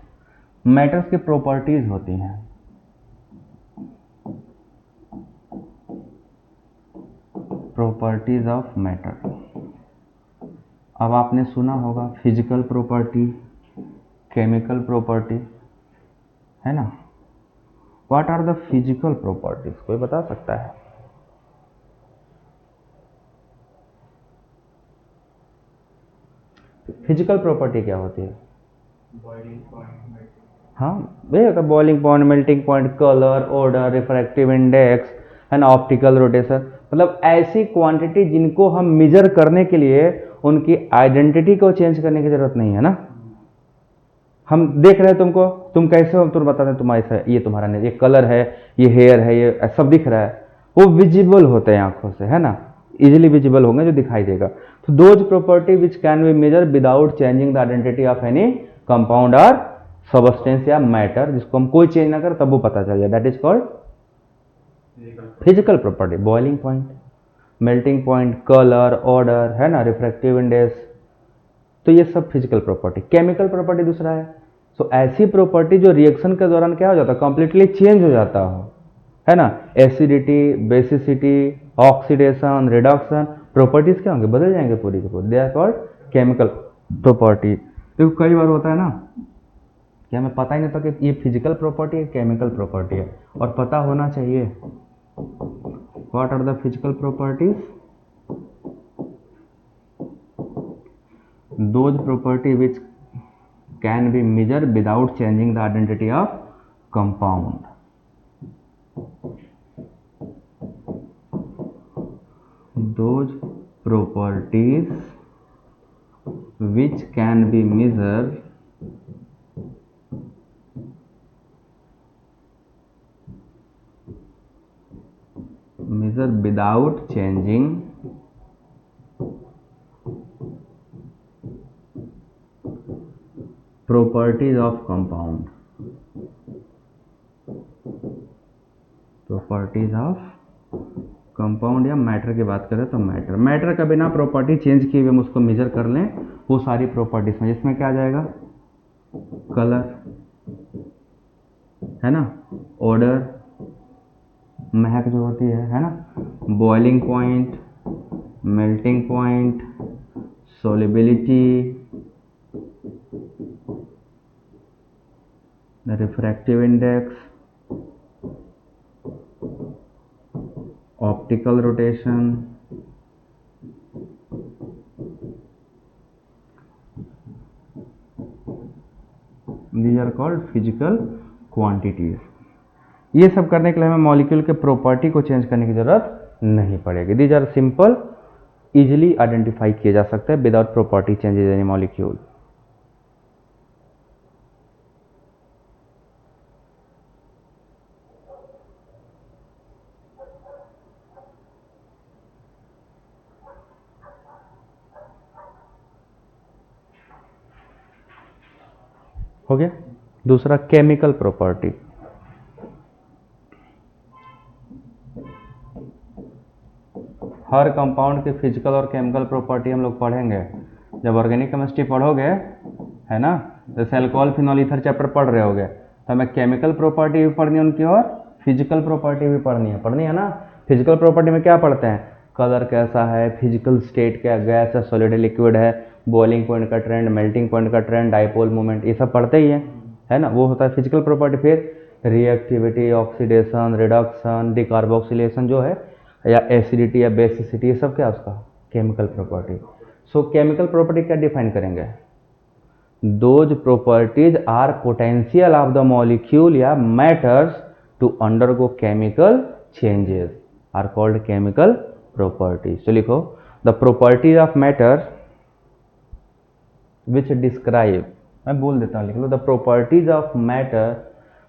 Matters की प्रॉपर्टीज होती हैं, प्रॉपर्टीज ऑफ मैटर। अब आपने सुना होगा फिजिकल प्रॉपर्टी, केमिकल प्रॉपर्टी, है ना। What are the physical properties, कोई बता सकता है। फिजिकल प्रॉपर्टी क्या होती है, बॉइलिंग पॉइंट, हाँ वही होता है boiling point, melting point, colour, order, refractive index, है ना, ऑप्टिकल रोटेशन। मतलब ऐसी क्वांटिटी जिनको हम मेजर करने के लिए उनकी आइडेंटिटी को चेंज करने की जरूरत नहीं है ना। हम देख रहे हैं तुमको, तुम कैसे हो तुम बता दें तुम ऐसा, ये तुम्हारा नहीं, ये कलर है, ये हेयर है, ये सब दिख रहा है, वो विजिबल होते हैं आंखों से, है ना, इजिली विजिबल होंगे जो दिखाई देगा। तो those property which can be measure without changing the identity of any compound और सबस्टेंस या मैटर, जिसको हम कोई चेंज ना करें तब वो पता चल जाए, that is called physical property. Boiling point, melting point, colour, order, है ना, रिफ्रैक्टिव इंडेक्स, तो ये सब फिजिकल प्रॉपर्टी। केमिकल प्रॉपर्टी दूसरा है, सो ऐसी प्रॉपर्टी जो रिएक्शन के दौरान क्या हो जाता है, कंप्लीटली चेंज हो जाता हो, है ना, acidity, basicity, oxidation, reduction, properties क्या होंगे, बदल जाएंगे पूरी की पूरी, they are called chemical property. तो कई बार होता है ना कि हमें पता ही नहीं था कि ये फिजिकल प्रॉपर्टी है केमिकल प्रॉपर्टी है, और पता होना चाहिए what are the physical properties, those property which can be measured without changing the identity of compound. Those properties which can be measured without changing properties of compound, properties of compound या मैटर की बात करें तो मैटर का बिना प्रॉपर्टी चेंज किए हुए हम उसको मेजर कर लें, वो सारी प्रॉपर्टीज में, जिसमें क्या आ जाएगा, कलर, है ना, ऑर्डर, महक जो होती है ना, boiling point, melting point, solubility, refractive index, optical rotation, these are called physical quantities. ये सब करने के लिए हमें मॉलिक्यूल के प्रॉपर्टी को चेंज करने की जरूरत नहीं पड़ेगी। These are simple, easily identify किए जा सकते हैं without property changes in molecule. हो गया। दूसरा केमिकल प्रॉपर्टी। हर कंपाउंड की फिजिकल और केमिकल प्रॉपर्टी हम लोग पढ़ेंगे जब ऑर्गेनिक केमिस्ट्री पढ़ोगे, है ना। जैसे अल्कोहल फिनॉल ईथर चैप्टर पढ़ रहे होगे तो हमें केमिकल प्रॉपर्टी भी पढ़नी है उनकी और फिजिकल प्रॉपर्टी भी पढ़नी है ना। फिजिकल प्रॉपर्टी में क्या पढ़ते हैं, कलर कैसा है, फिजिकल स्टेट क्या, गैस है, सॉलिड है, लिक्विड है, बॉइलिंग पॉइंट का ट्रेंड, मेल्टिंग पॉइंट का ट्रेंड, डाइपोल मूवमेंट, ये सब पढ़ते ही है ना। वो होता है फिजिकल प्रॉपर्टी। फिर रिएक्टिविटी, ऑक्सीडेशन, रिडक्शन, डिकार्बोक्सिलेशन जो है, या एसिडिटी या बेसिसिटी, ये सब क्या उसका chemical property. So chemical property क्या डिफाइन करेंगे, those properties are potential of the molecule या matters to undergo chemical changes are called chemical properties. तो लिखो the properties of matter which describe, मैं बोल देता हूं, लिख लो the properties of matter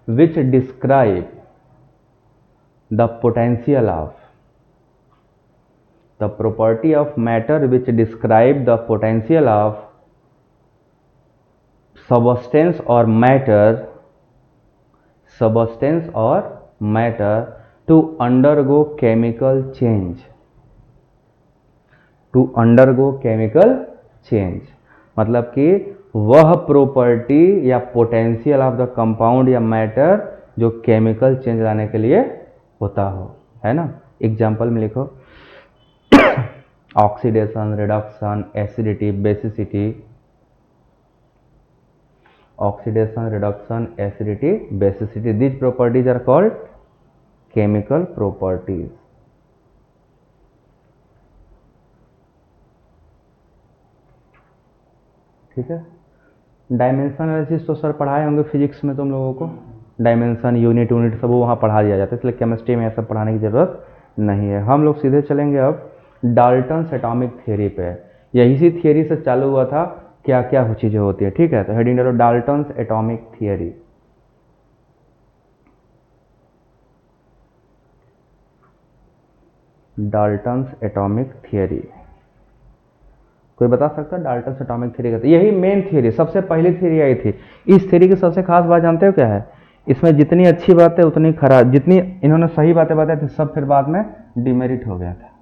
which describe the potential of, the property of matter which describe the potential of substance or matter to undergo chemical change, to undergo chemical change मतलब कि वह प्रॉपर्टी या पोटेंशियल ऑफ द कंपाउंड या मैटर जो केमिकल चेंज लाने के लिए होता हो, है ना। एग्जाम्पल में लिखो oxidation, reduction, acidity, basicity, oxidation, reduction, acidity, basicity, these properties are called chemical properties। ठीक है। डायमेंशन एनालिसिस तो सर पढ़ाए होंगे फिजिक्स में तुम लोगों को, डायमेंशन यूनिट सब वो वहाँ पढ़ा दिया जाता है, इसलिए केमिस्ट्री में ऐसा पढ़ाने की जरूरत नहीं है। हम लोग सीधे चलेंगे अब डाल्टन्स एटॉमिक थ्योरी पे। यही थियरी से चालू हुआ था क्या क्या चीजें होती है, ठीक है। तो हेडिंग डालो Dalton's atomic theory. Dalton's atomic theory, कोई बता सकता है डाल्टन्स एटॉमिक थ्योरी का? यही मेन थ्योरी, सबसे पहली थ्योरी आई थी। इस थ्योरी की सबसे खास बात जानते हो क्या है, इसमें जितनी अच्छी बात है उतनी खराब, जितनी इन्होंने सही बातें बताई थी सब फिर बाद में डिमेरिट हो गया था।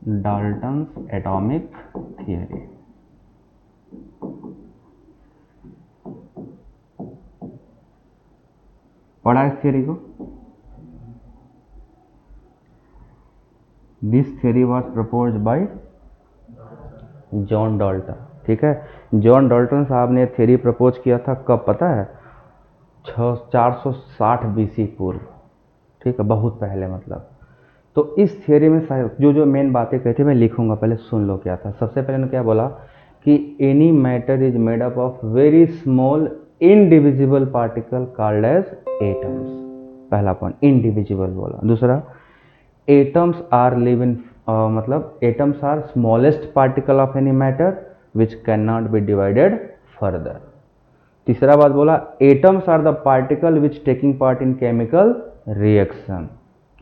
डाल्टन्स एटॉमिक थियरी, पढ़ा इस थियरी को? This theory was proposed by John Dalton, ठीक है। जॉन डाल्टन साहब ने थियरी प्रपोज किया था कब पता है, 460 बीसी पूर्व, ठीक है, बहुत पहले मतलब। तो इस थियरी में जो जो मेन बातें कही थी मैं लिखूंगा, पहले सुन लो क्या था। सबसे पहले उन्होंने क्या बोला कि any matter is made up of very small indivisible particle called as atoms, पहला पॉइंट इनडिविजिबल बोला। दूसरा एटम्स आर लिव इन मतलब atoms are smallest particle of any matter which can not be divided further. तीसरा बात बोला atoms are the particle which taking part in chemical reaction,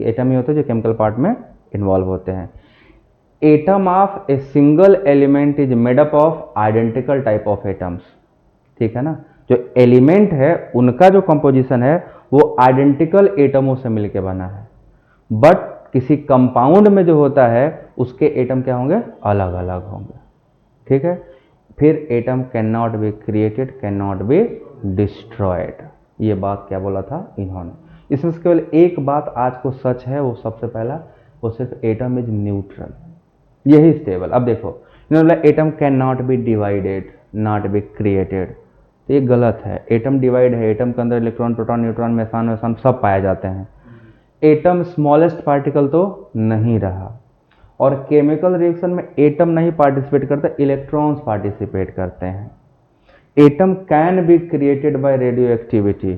कि एटम ही होते हैं जो केमिकल पार्ट में इन्वॉल्व होते हैं। Atom of a single element is made up of identical type of atoms, ठीक है ना। जो एलिमेंट है उनका जो कंपोजिशन है वो आइडेंटिकल एटमों से मिलकर बना है, बट किसी कंपाउंड में जो होता है उसके एटम क्या होंगे, अलग अलग होंगे, ठीक है। फिर atom can not be created, can not be destroyed, ये बात क्या बोला था इन्होंने। इसमें से केवल एक बात आज को सच है, वो सबसे पहला, वो सिर्फ एटम इज न्यूट्रल, यही स्टेबल। अब देखो इन्होंने बोला atom can not be divided, not be created, तो ये गलत है। एटम डिवाइड है, एटम के अंदर इलेक्ट्रॉन, प्रोटॉन, न्यूट्रॉन, मेसान सब पाए जाते हैं। एटम स्मॉलेस्ट पार्टिकल तो नहीं रहा, और केमिकल रिएक्शन में एटम नहीं पार्टिसिपेट करते, इलेक्ट्रॉन्स पार्टिसिपेट करते हैं। Atom can be created by radio activity,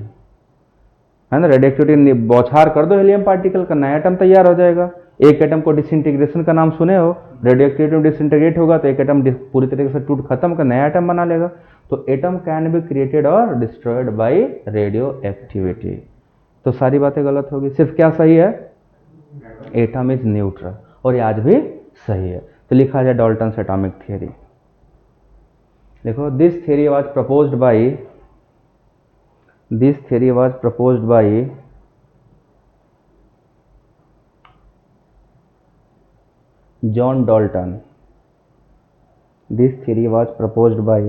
है ना, रेडियो एक्टिविटी बौछार कर दो हीलियम पार्टिकल का, नया एटम तैयार हो जाएगा। एक एटम को डिसइंटीग्रेशन का नाम सुने हो, रेडियो एक्टिविटी में डिसइंटीग्रेट होगा तो एक एटम पूरी तरीके से टूट खत्म कर नया एटम बना लेगा। तो एटम कैन बी क्रिएटेड और डिस्ट्रॉयड बाय रेडियो एक्टिविटी। तो सारी बातें गलत होगी, सिर्फ क्या सही है, एटम इज न्यूट्रल, और ये आज भी सही है। तो लिखा जाए डाल्टन्स एटॉमिक थियरी। देखो, this theory was proposed by John Dalton. This theory was proposed by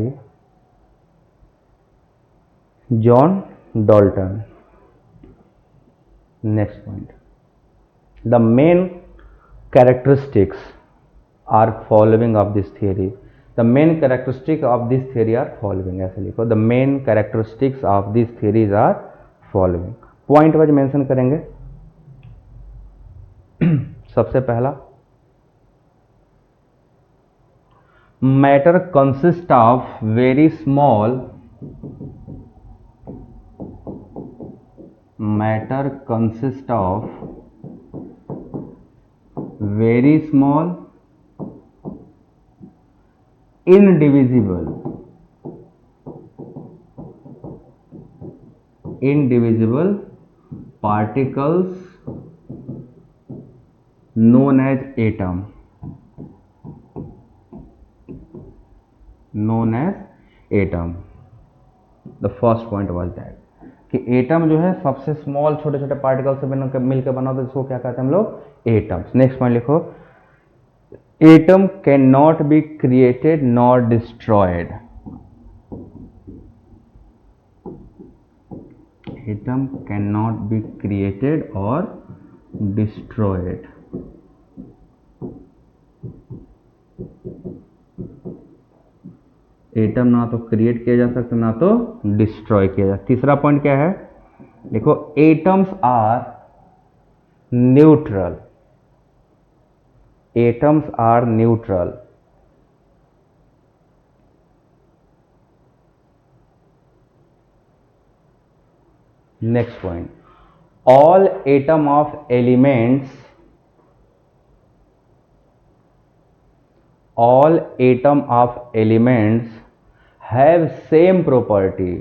John Dalton. Next point. The main characteristics are following of this theory. The main characteristics of this theory are following. ऐसे लिखो, the main characteristics of these theories are following. Point wise mention करेंगे। सबसे पहला, matter consists of very small indivisible particles known as atom, the first point was that कि एटम जो है सबसे स्मॉल छोटे छोटे पार्टिकल से मिलकर बना होता है, जिसको क्या कहते हैं हम लोग, एटम्स। नेक्स्ट पॉइंट लिखो, atom can not be created nor destroyed. Atom can not be created और डिस्ट्रॉयड। एटम ना तो क्रिएट किया जा सकता, ना तो डिस्ट्रॉय किया जा। तीसरा पॉइंट क्या है, देखो, atoms are neutral. Next point, all atom of elements have same property.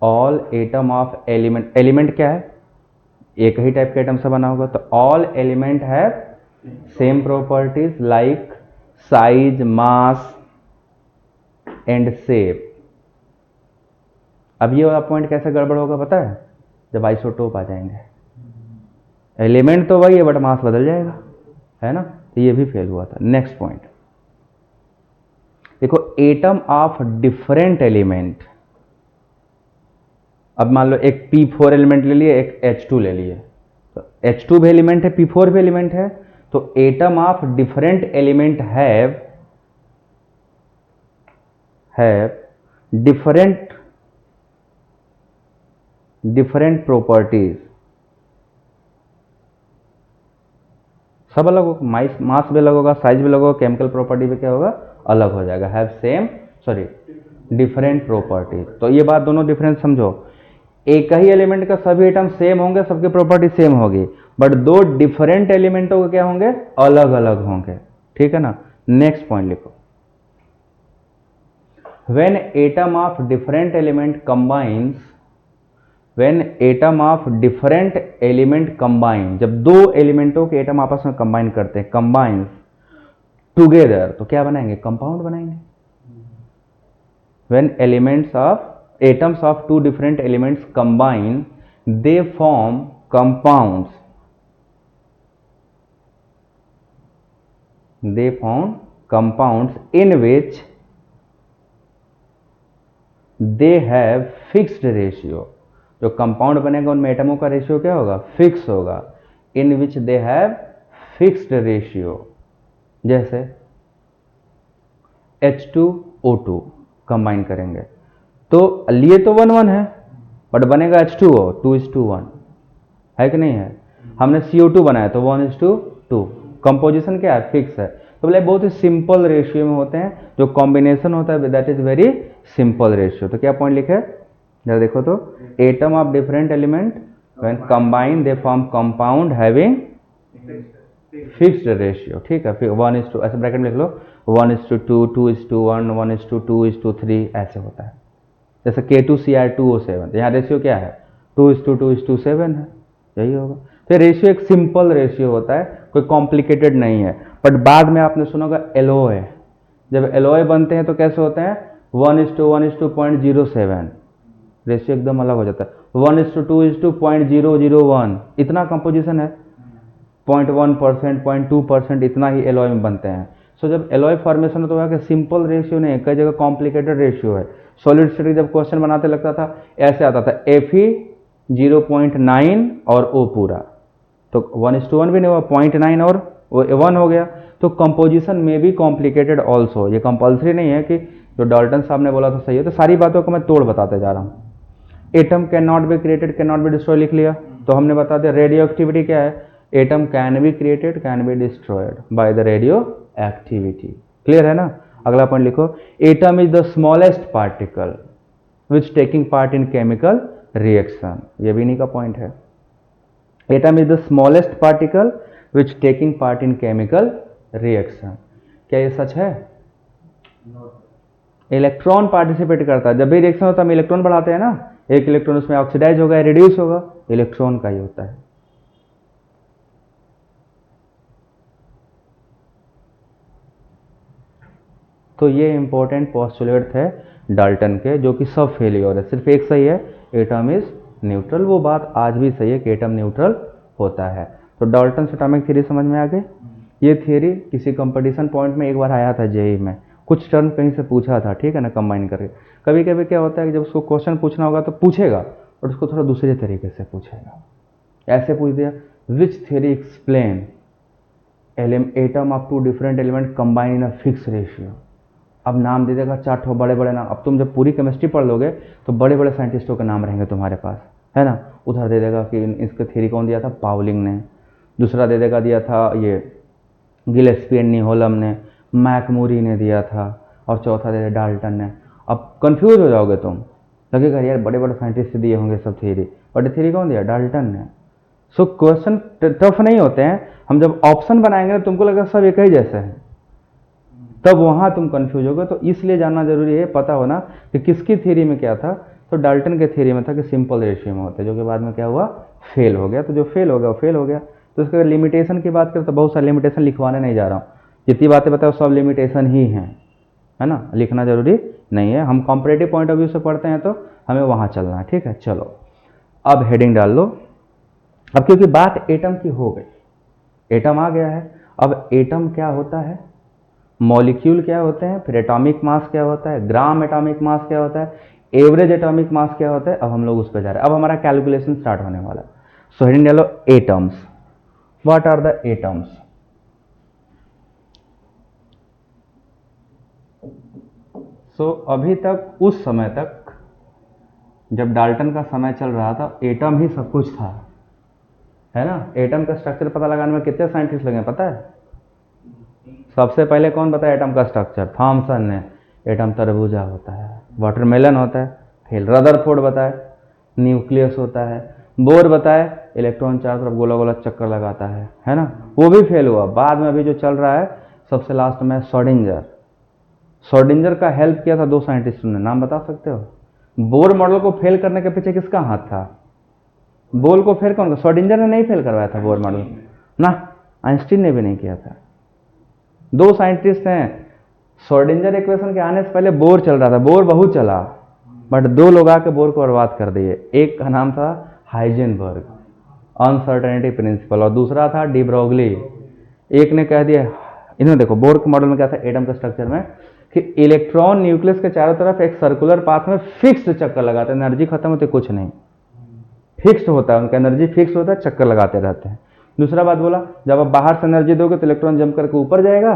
All atom of element क्या है, एक ही टाइप के एटम से बना होगा, तो all element have same properties like size, mass and shape. अब ये वाला पॉइंट कैसे गड़बड़ होगा पता है, जब आइसोटोप आ जाएंगे। एलिमेंट तो वही है बट मास बदल जाएगा, है ना, तो ये भी फेल हुआ था। नेक्स्ट पॉइंट देखो, एटम ऑफ डिफरेंट एलिमेंट। अब मान लो एक P4 एलिमेंट ले लिए, एक H2 ले लिए, तो H2 भी एलिमेंट है, P4 भी एलिमेंट है, तो atom of different element have different properties. सब अलग होगा, मास भी अलग होगा, साइज भी अलग होगा, केमिकल प्रॉपर्टी भी क्या होगा, अलग हो जाएगा। Different property. तो ये बात दोनों डिफरेंस समझो, एक ही एलिमेंट का सभी एटम सेम होंगे, सबकी प्रॉपर्टी सेम होगी, बट दो डिफरेंट एलिमेंटों के क्या होंगे, अलग अलग होंगे। ठीक है ना। नेक्स्ट पॉइंट लिखो, when atom of different element combine, जब दो एलिमेंटों के एटम आपस में कंबाइन करते हैं, कंबाइन टुगेदर, तो क्या बनाएंगे, कंपाउंड बनाएंगे। When atoms of two different elements combine, they form compounds. In which they have fixed ratio. जो कंपाउंड बनेगा उनमें एटमों का रेशियो क्या होगा, फिक्स होगा। In which they have fixed ratio. जैसे H2O2 कंबाइन करेंगे तो लिए तो 1:1 है, बट बनेगा H2O 2:1, है कि नहीं है। हमने CO2 बनाया तो 1:2। कंपोजिशन क्या है, फिक्स है। तो बोले बहुत ही सिंपल रेशियो में होते हैं, जो कॉम्बिनेशन होता है that is very simple ratio. तो क्या पॉइंट लिखे है, जरा देखो तो, atom of different element when combine they form compound having fixed ratio. ठीक है, फिर 1:2 ऐसे ब्रैकेट में लिख लो, 1:2, 2:1, 1:2, 2:3 ऐसे होता है। जैसे K2Cr2O7, यहाँ रेशियो क्या है, 2:2:7 है, यही होगा। तो रेशियो एक सिंपल रेशियो होता है, कोई कॉम्प्लिकेटेड नहीं है। बट बाद में आपने सुना होगा एलओए, जब एलओए बनते हैं तो कैसे होते हैं, 1:1:0.07, रेशियो एकदम अलग हो जाता है। 1:2:0.001, इतना कंपोजिशन है, 0.1%, 0.2% इतना ही एलॉय में बनते हैं। सो जब एलॉय फॉर्मेशन होता है, सिंपल रेशियो नहीं है, कई जगह कॉम्प्लिकेटेड रेशियो है। सॉलिड स्टेट जब क्वेश्चन बनाते लगता था ऐसे आता था, Fe 0.9 और O पूरा, तो 1:1 भी नहीं हुआ, 0.9 और 1 हो गया। तो कंपोजिशन में भी कॉम्प्लिकेटेड ऑल्सो, ये कंपल्सरी नहीं है कि जो डाल्टन साहब ने बोला था सही है। तो सारी बातों को मैं तोड़ बताते जा रहा हूँ। Atom can not be created, can not be destroy लिख लिया, तो हमने बता दिया रेडियो एक्टिविटी क्या है, atom can be created, can be destroyed by the radio activity. Clear है ना। अगला पॉइंट लिखो, atom is the smallest particle which taking part in chemical reaction, ये भी इन्हीं का पॉइंट है। Atom is the smallest particle which taking part in chemical reaction, क्या ये सच है? इलेक्ट्रॉन पार्टिसिपेट करता है, जब भी रिएक्शन होता है हम इलेक्ट्रॉन बढ़ाते हैं ना, एक इलेक्ट्रॉन उसमें ऑक्सीडाइज होगा, रिड्यूस होगा, इलेक्ट्रॉन का ही होता है। तो ये इंपॉर्टेंट पोस्टुलेट थे डाल्टन के, जो कि सब फेलियर है, सिर्फ एक सही है, एटम इज न्यूट्रल। वो बात आज भी सही है कि एटम न्यूट्रल होता है। तो डाल्टन एटॉमिक थ्योरी समझ में आ गई। ये थ्योरी किसी कंपटीशन पॉइंट में एक बार आया था जेई में, कुछ टर्म कहीं से पूछा था, ठीक है ना, कंबाइन करके। कभी कभी क्या होता है कि जब उसको क्वेश्चन पूछना होगा तो पूछेगा और उसको थोड़ा दूसरे तरीके से पूछेगा। ऐसे पूछ दिया, विच theory explain atom of 2 different element combine in a fix ratio. अब नाम दे देगा 4 ठो बड़े बड़े नाम। अब तुम जब पूरी केमिस्ट्री पढ़ लोगे तो बड़े बड़े साइंटिस्टों के नाम रहेंगे तुम्हारे पास, है ना। उधर दे देगा कि इसका थ्योरी कौन दिया था, पाउलिंग ने। दूसरा दे देगा दिया था ये गिलेस्पी एंड निहोलम ने, मैकमूरी ने दिया था, और चौथा दे दिया डाल्टन ने। अब कंफ्यूज हो जाओगे तुम, लगेगा यार बड़े बड़े साइंटिस्ट दिए होंगे सब थ्योरी, बट थ्योरी कौन दिया, डाल्टन ने। सो क्वेश्चन टफ नहीं होते हैं। हम जब ऑप्शन बनाएंगे ना तुमको लगेगा सब एक ही जैसे हैं, तब वहां तुम कंफ्यूज होगे। तो इसलिए जानना जरूरी है, पता होना कि किसकी थ्योरी में क्या था। तो डाल्टन के थ्योरी में था कि सिंपल रेशियो में होता है, जो कि बाद में क्या हुआ, फेल हो गया। तो जो फेल हो गया वो फेल हो गया। तो इसके लिमिटेशन की बात करें तो बहुत सारे लिमिटेशन लिखवाने नहीं जा रहा हूँ, जितनी बातें बताओ सब लिमिटेशन ही हैं, है ना, लिखना जरूरी नहीं है। हम कॉम्परेटिव पॉइंट ऑफ व्यू से पढ़ते हैं तो हमें वहां चलना है, ठीक है। चलो अब हेडिंग डाल लो। अब क्योंकि बात एटम की हो गई, एटम आ गया है, अब एटम क्या होता है, मॉलिक्यूल क्या होते हैं, फिर एटॉमिक मास क्या होता है, ग्राम एटॉमिक मास क्या होता है, एवरेज एटॉमिक मास क्या होता है। अब हम लोग उस पर जा रहे हैं, अब हमारा कैलकुलेशन स्टार्ट होने वाला है। सो हेडिंग डालो atoms. What are the atoms? So अभी तक, उस समय तक जब डाल्टन का समय चल रहा था, एटम ही सब कुछ था, है ना। एटम का स्ट्रक्चर पता लगाने में कितने साइंटिस्ट लगे पता है? सबसे पहले कौन बताया एटम का स्ट्रक्चर? थॉमसन ने। एटम तरबूजा होता है, वाटरमेलन होता है, फिर रदरफोर्ड बताए न्यूक्लियस होता है, बोर बताए इलेक्ट्रॉन चारों तरफ गोला गोला चक्कर लगाता है ना, वो भी फेल हुआ। बाद में अभी जो चल रहा है सबसे लास्ट में श्रोडिंगर। श्रोडिंगर का हेल्प किया था 2 साइंटिस्टों ने, नाम बता सकते हो? बोर मॉडल को फेल करने के पीछे किसका हाथ था? बोर को फेल कौन? श्रोडिंगर ने नहीं फेल करवाया था बोर मॉडल ना, आइंस्टीन ने भी नहीं किया था। 2 साइंटिस्ट हैं। श्रोडिंगर इक्वेशन के आने से पहले बोर चल रहा था, बोर बहुत चला, बट 2 लोग आके बोर को बर्बाद कर दिए। एक का नाम था हाइजेनबर्ग, अनसर्टेनिटी प्रिंसिपल, और दूसरा था डी ब्रोगली। एक ने कह दिया, इन्होंने देखो बोर के मॉडल में क्या था एटम के स्ट्रक्चर में, कि इलेक्ट्रॉन न्यूक्लियस के चारों तरफ एक सर्कुलर पाथ में फिक्स्ड चक्कर लगाते हैं, एनर्जी खत्म होती कुछ नहीं, फिक्स्ड होता है, उनका एनर्जी फिक्स होता है, चक्कर लगाते रहते हैं। दूसरा बात बोला, जब आप बाहर से एनर्जी दोगे तो इलेक्ट्रॉन जंप करके ऊपर जाएगा,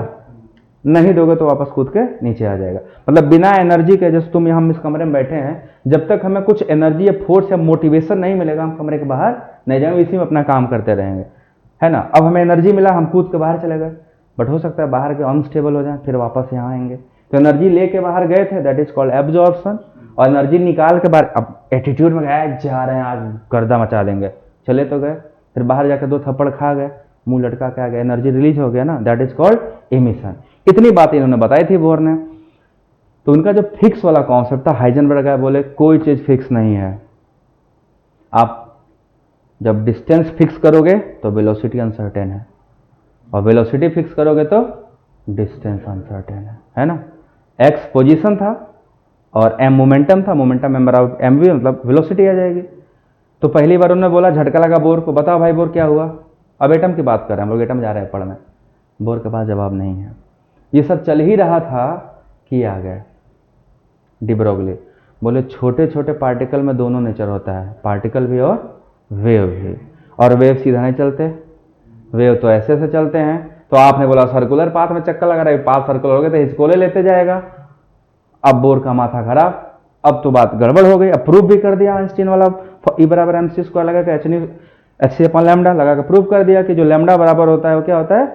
नहीं दोगे तो वापस कूद के नीचे आ जाएगा। मतलब बिना एनर्जी के, जैसे तुम हम इस कमरे में बैठे हैं, जब तक हमें कुछ एनर्जी या फोर्स या मोटिवेशन नहीं मिलेगा हम कमरे के बाहर नहीं जाएंगे, इसी में अपना काम करते रहेंगे, है ना। अब हमें एनर्जी मिला, हम कूद के बाहर चले गए, बट हो सकता है बाहर के अनस्टेबल हो जाए, फिर वापस यहाँ आएंगे। तो एनर्जी लेके बाहर गए थे, दैट इज कॉल्ड एब्जॉर्प्शन। और एनर्जी निकाल के बाहर अब एटीट्यूड में गए, जा रहे हैं आज गर्दा मचा देंगे, चले तो गए, फिर बाहर जाकर 2 थप्पड़ खा गए, मुंह लटका के आ गए, एनर्जी रिलीज हो गया ना, दैट इज कॉल्ड एमिशन। इतनी बातें इन्होंने बताई थी बोर ने। तो उनका जो फिक्स वाला कॉन्सेप्ट था, हाइजेनबर्ग का बोले कोई चीज फिक्स नहीं है, आप जब डिस्टेंस फिक्स करोगे तो वेलोसिटी अनसर्टेन है, और वेलोसिटी फिक्स करोगे तो डिस्टेंस अनसर्टेन है ना। एक्स पोजीशन था और एम मोमेंटम था, मोमेंटम एम बराबर एम वी, मतलब वेलोसिटी आ जाएगी। तो पहली बार उन्होंने बोला, झटका लगा बोर को, बताओ भाई बोर क्या हुआ। अब एटम की बात कर रहे हैं, हम लोग एटम जा रहे हैं पढ़ने, बोर के पास जवाब नहीं है। ये सब चल ही रहा था कि आ गए डी ब्रोगली, बोले छोटे छोटे पार्टिकल में दोनों नेचर होता है, पार्टिकल भी और वेव भी। और वेव सीधा नहीं चलते, वेव तो ऐसे ऐसे चलते हैं। तो आपने बोला सर्कुलर पाथ में चक्कर लगा रहा है, पाथ सर्कुलर हो गया तो हिचकोले लेते जाएगा। अब बोर का माथा खराब, अब तो बात गड़बड़ हो गई। अब प्रूफ भी कर दिया आइंस्टीन वाला, ई बराबर एम सी स्क्वायर लगा के एच सी अपन लैम्डा लगा के प्रूफ कर दिया कि जो लैम्डा बराबर होता है वो क्या होता है,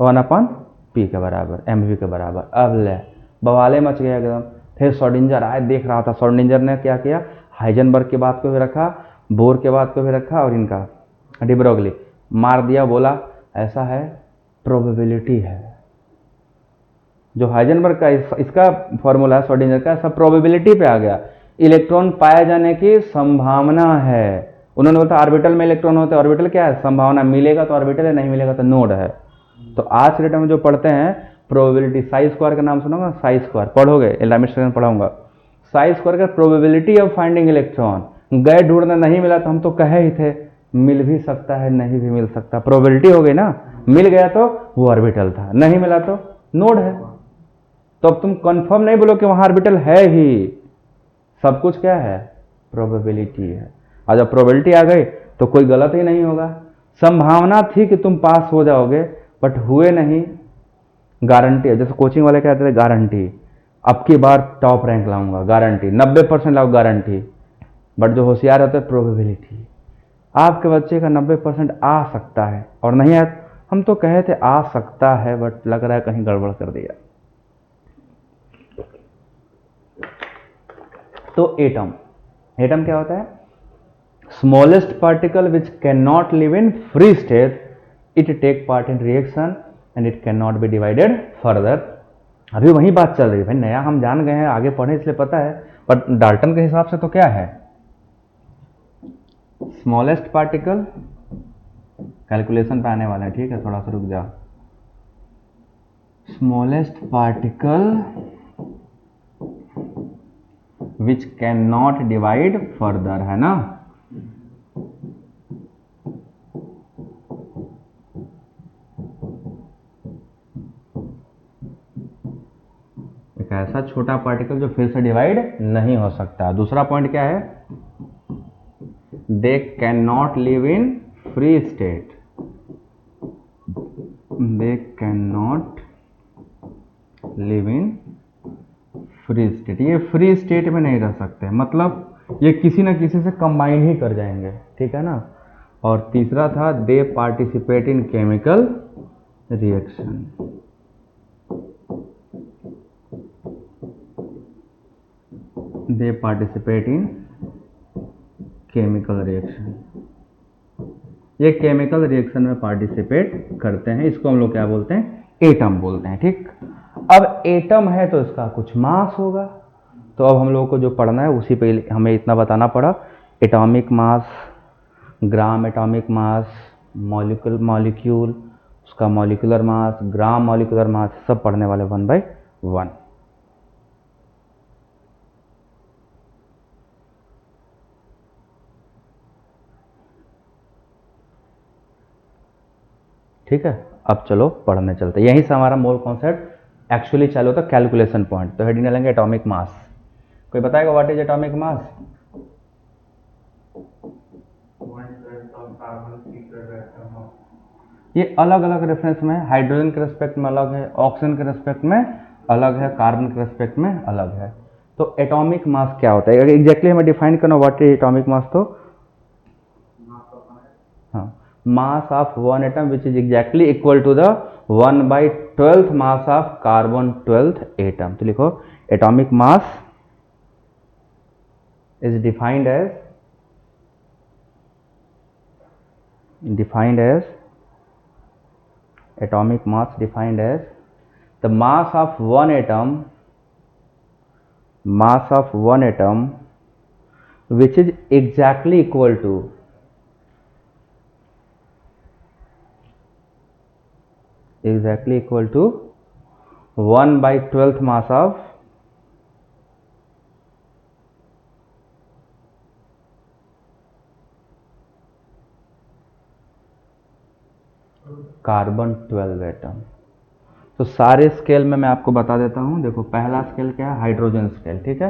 1/p के बराबर, एम वी के बराबर। अब ले बवाले मच गया एकदम। फिर श्रोडिंगर आए, देख रहा था, श्रोडिंगर ने क्या किया, हाइजेनबर्ग की बात को भी रखा, बोर के बात को भी रखा, और इनका डी ब्रोगली मार दिया, बोला ऐसा है, प्रोबेबिलिटी है। जो हाइजेनबर्ग का इसका फॉर्मूला है श्रोडिंगर का, सब प्रोबेबिलिटी पे आ गया, इलेक्ट्रॉन पाए जाने की संभावना है। उन्होंने बोला ऑर्बिटल में इलेक्ट्रॉन होते हैं, ऑर्बिटल क्या है, संभावना, मिलेगा तो ऑर्बिटल है, नहीं मिलेगा तो नोड है। तो आज के डेट में जो पढ़ते हैं प्रोबेबिलिटी, साई स्क्वायर का नाम सुनोगे, साई स्क्वायर पढ़ोगे, एलामिस्ट में पढ़ाऊंगा। साई स्क्वायर का प्रोबेबिलिटी ऑफ फाइंडिंग इलेक्ट्रॉन, गए ढूंढने नहीं मिला तो हम तो कहे ही थे मिल भी सकता है नहीं भी मिल सकता, प्रोबेबिलिटी हो गई ना। मिल गया तो वो ऑर्बिटल था, नहीं मिला तो नोड है। तो अब तुम कंफर्म नहीं बोलो कि वहां ऑर्बिटल है ही, सब कुछ क्या है, प्रोबेबिलिटी है। और जब प्रोबेबिलिटी आ गई तो कोई गलत ही नहीं होगा। संभावना थी कि तुम पास हो जाओगे, बट हुए नहीं, गारंटी है। जैसे कोचिंग वाले कहते थे गारंटी, अब की बार टॉप रैंक लाऊंगा, गारंटी 90% लाओ, गारंटी। बट जो होशियार होता है, प्रोबेबिलिटी, आपके बच्चे का 90% आ सकता है, और नहीं आया, हम तो कहे थे आ सकता है, बट लग रहा है कहीं गड़बड़ कर दिया। तो एटम, एटम क्या होता है, smallest particle which can not live in free state, it take part in reaction and it can not be divided further. अभी वही बात चल रही है भाई, नया हम जान गए हैं, आगे पढ़े इसलिए पता है, बट डाल्टन के हिसाब से तो क्या है, स्मॉलेस्ट पार्टिकल, कैलकुलेशन पे आने वाला है, ठीक है, थोड़ा सा रुक जाओ। Smallest particle which can not divide further, है ना। एक ऐसा छोटा पार्टिकल जो फिर से डिवाइड नहीं हो सकता। दूसरा पॉइंट क्या है, दे can not live in free state, they can not live in free state, ये फ्री स्टेट में नहीं रह सकते, मतलब ये किसी ना किसी से कंबाइन ही कर जाएंगे, ठीक है ना। और तीसरा था, दे participate in chemical reaction, they participate in chemical reaction, ये केमिकल रिएक्शन में पार्टिसिपेट करते हैं, इसको हम लोग क्या बोलते हैं, एटम बोलते हैं, ठीक। अब एटम है तो इसका कुछ मास होगा, तो अब हम लोगों को जो पढ़ना है उसी पे हमें इतना बताना पड़ा, atomic mass, gram atomic mass, molecule, उसका molecular mass, gram molecular mass, सब पढ़ने वाले 1 by 1। ठीक है, अब चलो पढ़ने चलते, यहीं से हमारा मोल कॉन्सेप्ट एक्चुअली चालू होता है, कैलकुलेशन पॉइंट। तो हेडिंग डालेंगे एटॉमिक मास। कोई बताएगा what is atomic mass? 1/12 of carbon secret atom of ये अलग अलग रेफरेंस में, हाइड्रोजन के रेस्पेक्ट में अलग है, ऑक्सीजन के रेस्पेक्ट में अलग है, कार्बन के रेस्पेक्ट में अलग है। तो एटॉमिक मास क्या होता है एग्जैक्टली हमें डिफाइन करना, व्हाट इज एटॉमिक मास। तो हाँ, mass of one atom which is exactly equal to the 1/12 mass of carbon 12th atom. तो लिखो atomic mass is defined as atomic mass defined as the mass of one atom which is exactly equal to 1/12 mass of carbon 12 atom. तो सारे स्केल में मैं आपको बता देता हूं। देखो पहला स्केल क्या है, हाइड्रोजन स्केल, ठीक है।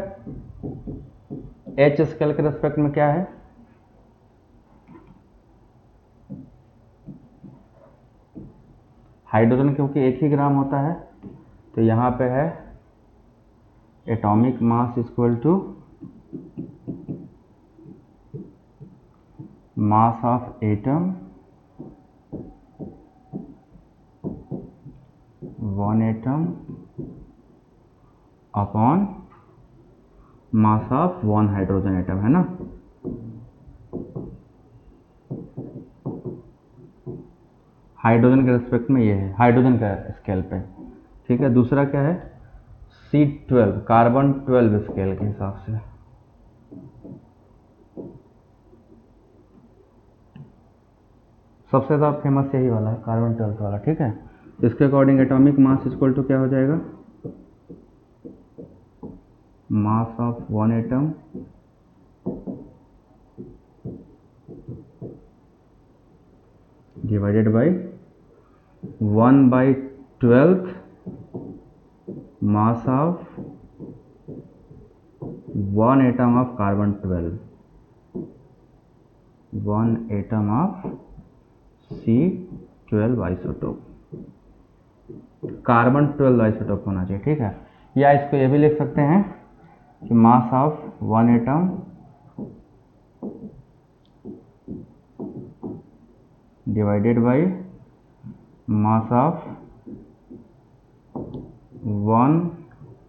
एच स्केल के रेस्पेक्ट में क्या है, हाइड्रोजन क्योंकि 1 ही ग्राम होता है तो यहां पे है atomic mass equal to mass of atom 1 atom upon mass of 1 hydrogen atom, है ना। हाइड्रोजन के रेस्पेक्ट में ये है, हाइड्रोजन का स्केल पे, ठीक है। दूसरा क्या है, C12 कार्बन 12 स्केल के हिसाब से। सबसे ज़्यादा फेमस यही वाला है, कार्बन 12 वाला, ठीक है। तो इसके according atomic mass equal to क्या हो जाएगा, mass of 1 atom divided by 1/12 mass of 1 atom of carbon 12, 1 atom of C12 isotope, carbon 12 isotope होना चाहिए, ठीक है। या इसको ये भी लिख सकते हैं कि मास of 1 atom divided by mass of 1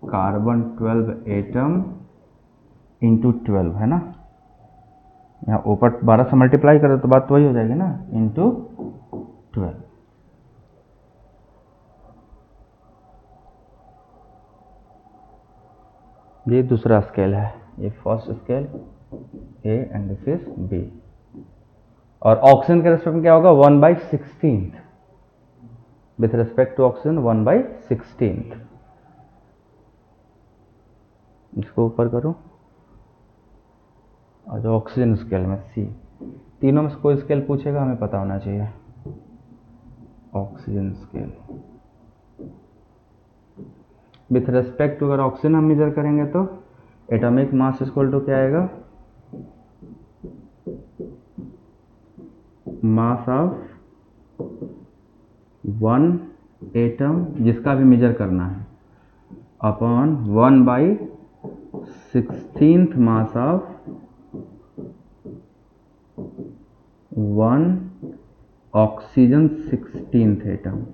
carbon 12 atom into 12, है ना। यहाँ ऊपर 12 से मल्टीप्लाई करो तो बात तो वही हो जाएगी ना, इंटू 12। ये दूसरा स्केल है, ये first scale A and this is B. और ऑक्सीजन के रेस्पेक्ट में क्या होगा, 1/16 विथ रेस्पेक्ट टू ऑक्सीजन 1/16। इसको ऊपर करो और जो ऑक्सीजन स्केल में सी, तीनों में से कोई स्केल पूछेगा हमें पता होना चाहिए। Oxygen scale with respect to अगर ऑक्सीजन हम मेजर करेंगे तो एटॉमिक मास इक्वल टू क्या आएगा, मास ऑफ 1 एटम जिसका भी मेजर करना है upon 1/16 mass of 1 oxygen 16th atom.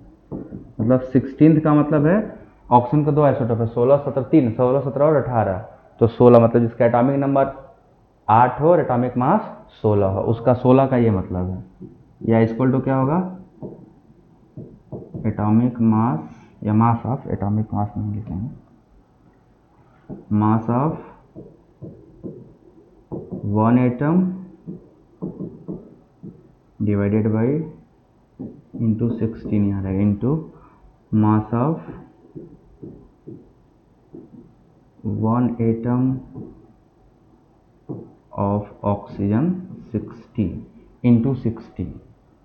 मतलब 16th का मतलब है ऑक्सीजन का 2 आइसोटोप है, 16 17 3, 16 17 और 18, तो 16 मतलब जिसका एटॉमिक नंबर 8 हो और एटॉमिक मास 16 हो, उसका 16 का ये मतलब है। या इक्वल टू क्या होगा, एटॉमिक मास या मास ऑफ, एटॉमिक मास नहीं लिखेंगे, मास of 1 atom divided by into 16 यहाँ रहेगा, into mass of 1 atom of oxygen 16 into 16।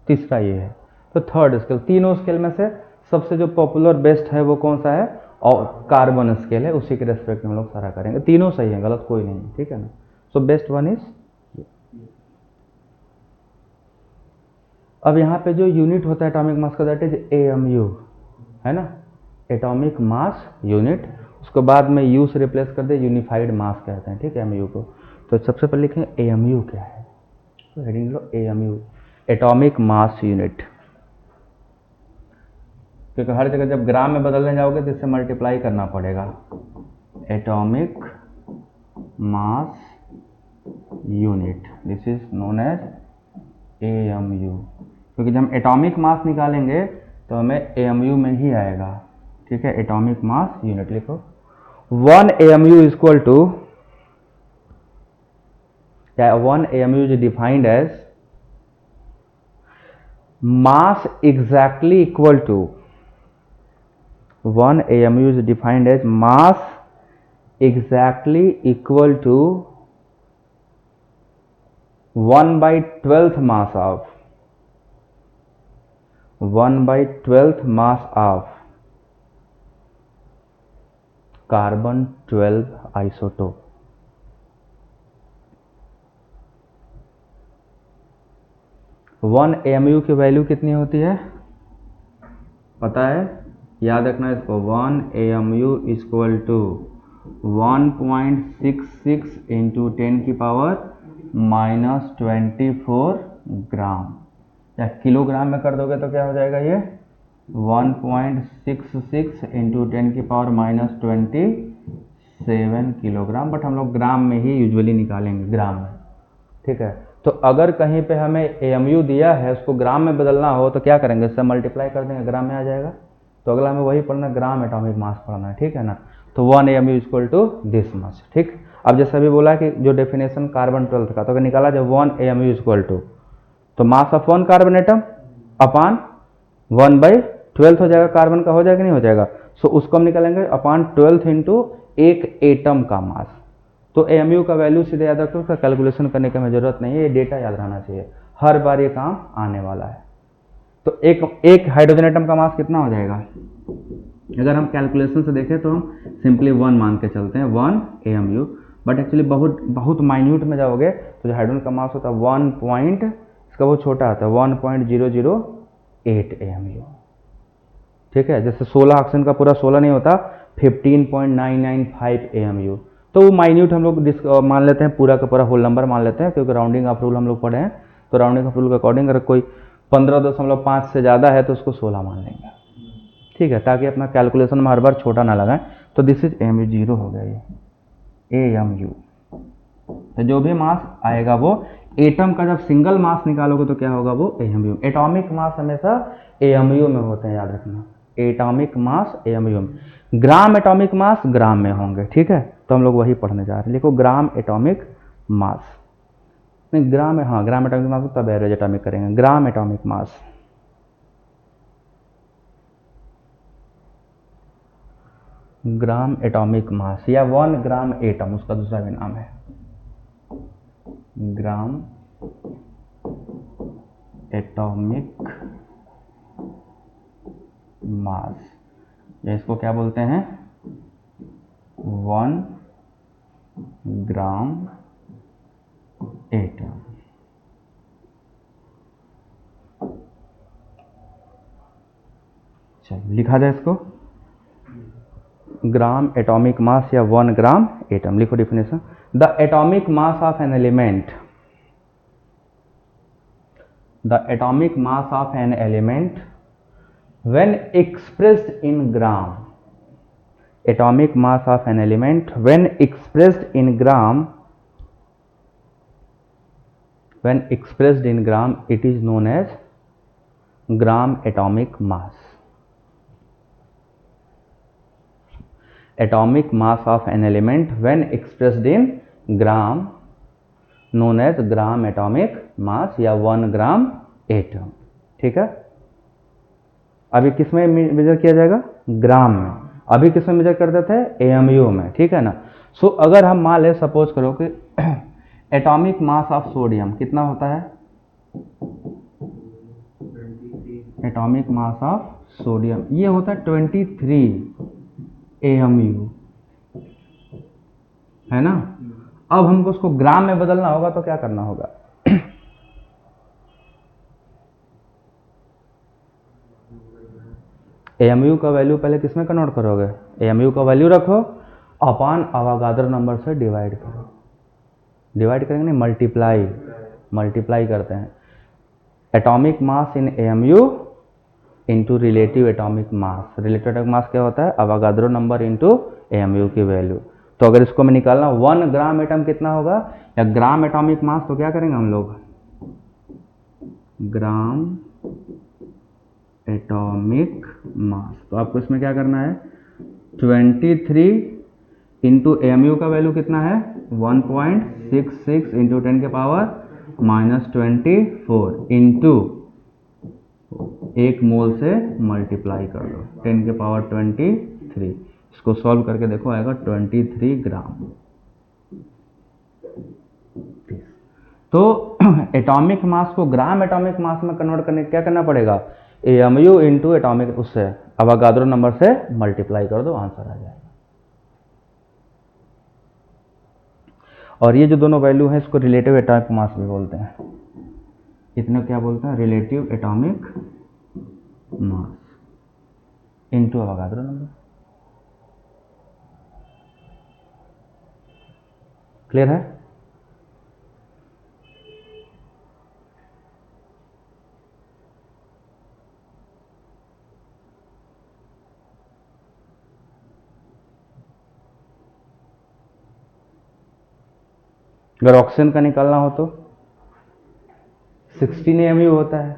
तीसरा ये है। तो थर्ड स्केल, तीनों स्केल में से सबसे जो पॉपुलर बेस्ट है वो कौन सा है, और कार्बन स्केल है, उसी के रेस्पेक्ट में हम लोग सारा करेंगे। तीनों सही है, गलत कोई नहीं, ठीक है ना। सो बेस्ट वन इज अब यहाँ पे जो यूनिट होता है एटॉमिक मास का दैट इज AMU, है ना, एटॉमिक मास यूनिट। उसको बाद में यू से रिप्लेस कर दे, यूनिफाइड मास कहते हैं, ठीक है, MU को। तो सबसे पहले लिखें AMU क्या है, तो हेडिंग लो AMU, एटॉमिक मास यूनिट, क्योंकि हर जगह जब ग्राम में बदलने जाओगे तो इससे मल्टीप्लाई करना पड़ेगा। Atomic mass unit, this is known as AMU, क्योंकि जब हम एटॉमिक मास निकालेंगे तो हमें AMU में ही आएगा, ठीक है। एटॉमिक मास यूनिट लिखो, 1 AMU इज इक्वल टू, क्या 1 AMU is defined as mass exactly equal to, 1 AMU is defined as mass exactly equal to 1/12th mass of 1/12th mass of carbon 12 isotope। One AMU की वैल्यू कितनी होती है पता है, याद रखना इसको, 1 AMU is equal to 1.66 into 10⁻⁻24 gram, या किलोग्राम में कर दोगे तो क्या हो जाएगा ये 1.66 इंटू 10⁻⁻27 किलोग्राम, बट हम लोग ग्राम में ही यूजुअली निकालेंगे, ग्राम में, ठीक है। तो अगर कहीं पे हमें AMU दिया है उसको ग्राम में बदलना हो तो क्या करेंगे, इससे मल्टीप्लाई कर देंगे, ग्राम में आ जाएगा। तो अगला हमें वही पढ़ना, ग्राम एटॉमिक मास पढ़ना है, ठीक है ना। तो 1 AMU is equal to this much, ठीक। अब जैसे अभी बोला कि जो डेफिनेशन कार्बन 12 का, तो अगर निकाला जब 1 AMU इज इक्वल टू, तो मास ऑफ 1 कार्बन एटम अपान 1/12 हो जाएगा, कार्बन का हो जाएगा नहीं हो जाएगा। सो उसको हम निकालेंगे अपान 12 इंटू एक एटम का मास। तो AMU का वैल्यू सीधे याद रखो, उसका कैलकुलेशन करने की हमें जरूरत नहीं है, ये डेटा याद रहना चाहिए, हर बार ये काम आने वाला है। तो एक हाइड्रोजन एटम का मास कितना हो जाएगा, अगर हम कैलकुलेशन से देखें तो हम सिंपली 1 मान के चलते हैं, 1 AMU, बट एक्चुअली बहुत माइन्यूट में जाओगे तो जो हाइड्रोजन का मास होता है 1 पॉइंट, इसका बहुत छोटा आता है 1.008 AMU, ठीक है। जैसे 16 ऑक्सीजन का पूरा 16 नहीं होता, 15.995 AMU। तो वो माइन्यूट हम लोग मान लेते हैं, पूरा का पूरा होल नंबर मान लेते हैं, क्योंकि राउंडिंग ऑफ रूल हम लोग पढ़े हैं। तो राउंडिंग ऑफ रूल के अकॉर्डिंग अगर कोई 15.5 से ज़्यादा है तो उसको 16 मान लेंगे, ठीक है, ताकि अपना कैलकुलेशन में हर बार छोटा ना लगाएं। तो दिस इज AMU, 0 हो गया ये AMU। तो जो भी मास आएगा वो एटम का, जब सिंगल मास निकालोगे तो क्या होगा, वो AMU। एटॉमिक मास हमेशा AMU में होते हैं, याद रखना, एटॉमिक मास AMU में, ग्राम एटॉमिक मास ग्राम में होंगे, ठीक है। तो हम लोग वही पढ़ने जा रहे हैं, लिखो ग्राम एटॉमिक मास, नहीं ग्राम, हाँ ग्राम एटॉमिक मास तब एवरेज एटॉमिक करेंगे, ग्राम एटॉमिक मास, ग्राम एटॉमिक मास, या 1 ग्राम एटम, उसका दूसरा भी नाम है ग्राम एटॉमिक मास, या इसको क्या बोलते हैं 1 ग्राम एटम। चलिए लिखा जाए इसको, ग्राम एटॉमिक मास या 1 ग्राम एटम। लिखो definition, the atomic mass of an element, the atomic mass of an element when expressed in gram, atomic mass of an element when expressed in gram, when expressed in gram, it is known as gram atomic mass। atomic mass of an element when expressed in gram known as gram atomic mass या 1 ग्राम एटम, ठीक है। अभी किस में मेजर किया जाएगा, ग्राम में, अभी किस में मेजर करते थे, AMU में, ठीक है ना। सो अगर हम मान ले, सपोज करो कि एटॉमिक मास ऑफ सोडियम कितना होता है, एटॉमिक मास ऑफ सोडियम ये होता है 23 AMU, है ना। अब हमको उसको ग्राम में बदलना होगा तो क्या करना होगा, AMU का वैल्यू पहले किस में कन्वर्ट करोगे, AMU का वैल्यू रखो अपॉन अवागाद्रो नंबर से डिवाइड करो, डिवाइड करेंगे नहीं, मल्टीप्लाई करते हैं एटॉमिक मास इन AMU इंटू रिलेटिव एटॉमिक मास। रिलेटिव एटॉमिक मास क्या होता है, अवागाद्रो नंबर इंटू AMU की वैल्यू। तो अगर इसको मैं निकालना 1 ग्राम एटम कितना होगा या ग्राम एटॉमिक मास, तो क्या करेंगे हम लोग, ग्राम एटॉमिक मास। तो आपको इसमें क्या करना है, 23 इंटू AMU का वैल्यू कितना है 1.66 इंटू 10 के पावर -24 इंटू 1 मोल से मल्टीप्लाई कर दो 10 के पावर 23। इसको सॉल्व करके देखो, आएगा 23 ग्राम। तो एटॉमिक मास को ग्राम एटॉमिक मास में कन्वर्ट करने क्या करना पड़ेगा, AMU इंटू एटॉमिक, उससे अवागाद्रो नंबर से मल्टीप्लाई कर दो, आंसर आ जाएगा। और ये जो दोनों वैल्यू है इसको रिलेटिव एटॉमिक मास भी बोलते हैं, इतने क्या बोलते हैं, relative atomic mass into Avogadro number. Clear है? अगर ऑक्सीजन का निकालना हो तो 16 AMU होता है,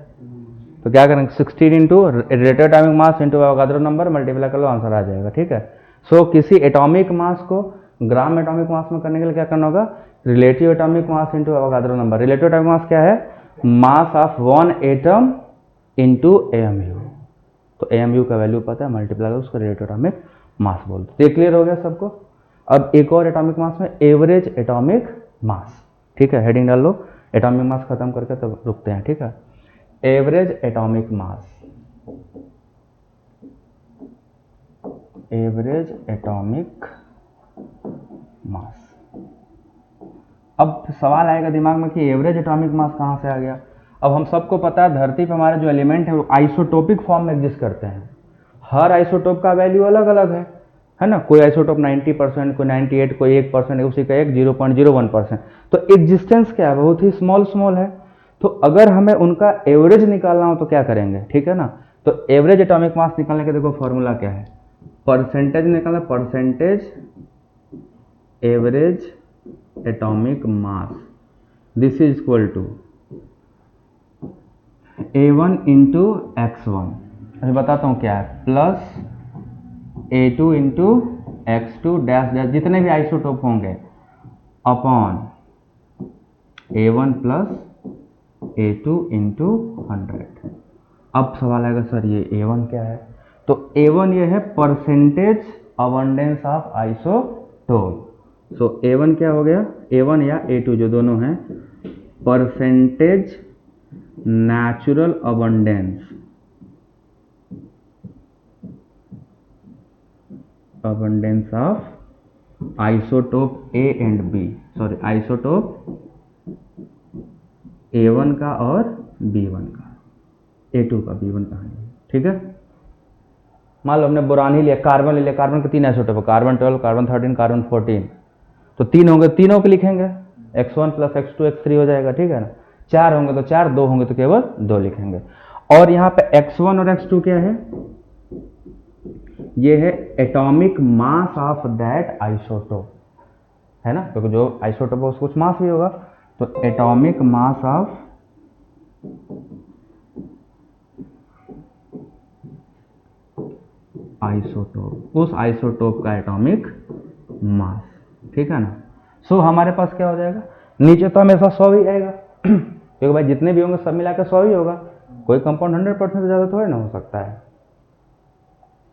तो क्या करेंगे 16 into relative atomic mass into Avogadro number multiply कर लो, आंसर आ जाएगा। ठीक है। सो किसी एटॉमिक मास को ग्राम एटॉमिक मास में करने के लिए क्या करना होगा, relative atomic mass into Avogadro number. Relative atomic mass क्या है, mass of 1 atom into AMU। तो AMU का वैल्यू पता है, मल्टीप्लाई करो, उसको रिलेटिव एटॉमिक मास बोलते हैं। तो ये क्लियर हो गया सबको। अब एक और एटॉमिक मास में एवरेज एटॉमिक मास। ठीक है, हेडिंग डाल लो, एटॉमिक मास खत्म करके तब रुकते हैं। ठीक है, एवरेज एटॉमिक मास, एवरेज एटॉमिक मास। अब सवाल आएगा दिमाग में कि एवरेज एटॉमिक मास कहाँ से आ गया। अब हम सबको पता है धरती पे हमारे जो एलिमेंट है वो आइसोटोपिक फॉर्म में एग्जिस्ट करते हैं। हर आइसोटोप का वैल्यू अलग अलग है ना। कोई आइसोटोप 90%, कोई 98, कोई 1%, उसी का 0.01%। तो एग्जिस्टेंस क्या है, बहुत ही स्मॉल है। तो अगर हमें उनका एवरेज निकालना हो तो क्या करेंगे, ठीक है ना। तो एवरेज एटॉमिक मास निकालने का देखो फॉर्मूला क्या है, परसेंटेज निकालना, percentage average atomic mass, this is equal to A1 into x1, अभी बताता हूँ क्या है, plus A2 into x2 dash dash, जितने भी आइसोटोप होंगे, upon A1 plus A2 into 100। अब सवाल आएगा सर ये A1 क्या है, तो A1 ये है percentage abundance of isotope. So A1 क्या हो गया, A1 या A2 जो दोनों हैं, percentage natural abundance, abundance of isotope A and B, sorry isotope A1 का और B1 का, A2 का, B1 का है। ठीक है, मान लो हमने बोरान ही लिया, कार्बन ले लिया, कार्बन के 3 आइसोटोप है, कार्बन 12, कार्बन 13, कार्बन 14। तो 3 होंगे, तीनों को लिखेंगे, x1 प्लस x2 x3 हो जाएगा। ठीक है ना, 4 होंगे तो 4, 2 होंगे तो केवल 2 लिखेंगे। और यहाँ पे x1 और x2 क्या है, ये है atomic mass of that isotope, है ना, क्योंकि जो आइसोटोप है उसको कुछ मास भी होगा। तो एटॉमिक मास ऑफ आइसोटोप, उस आइसोटोप का एटॉमिक मास। ठीक है ना। सो हमारे पास क्या हो जाएगा, नीचे तो हमेशा 100 ही आएगा क्योंकि भाई जितने भी होंगे सब मिलाकर 100 ही होगा, कोई कंपाउंड 100% से ज़्यादा थोड़ा ना हो सकता है।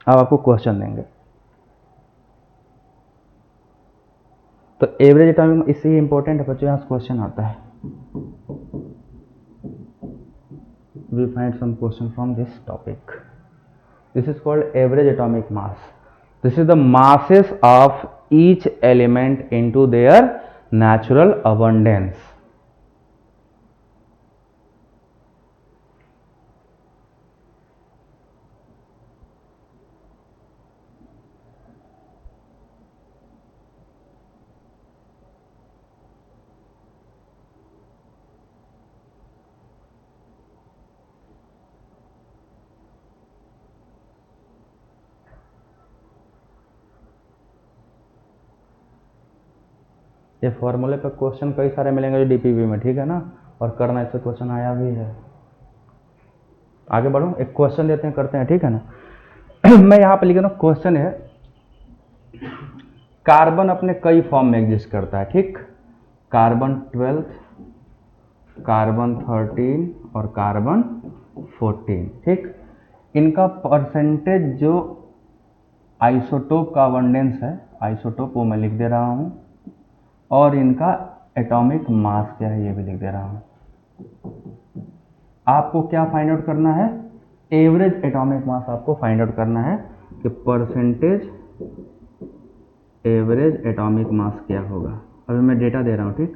अब आपको क्वेश्चन देंगे, तो एवरेज एटॉमिक इससे ही इंपॉर्टेंट है बच्चों, यहाँ क्वेश्चन आता है। We find some question from this topic. This is called average atomic mass. This is the masses of each element into their natural abundance. ये फॉर्मूले पे क्वेश्चन कई सारे मिलेंगे जो डीपीवी में, ठीक है ना, और करना इससे क्वेश्चन आया भी है। आगे बढ़ो, एक क्वेश्चन देते हैं, करते हैं, ठीक है ना। मैं यहाँ पे लिख रहा हूँ, क्वेश्चन है कार्बन अपने कई फॉर्म में एग्जिस्ट करता है, ठीक। कार्बन 12, कार्बन 13 और कार्बन 14, ठीक। इनका परसेंटेज जो आइसोटोप का अबंडेंस है, आइसोटोप वो मैं लिख दे रहा हूँ, और इनका एटॉमिक मास क्या है ये भी लिख दे रहा हूँ। आपको क्या फाइंड आउट करना है, एवरेज एटॉमिक मास आपको फाइंड आउट करना है कि परसेंटेज एवरेज एटॉमिक मास क्या होगा। अभी मैं डेटा दे रहा हूँ, ठीक।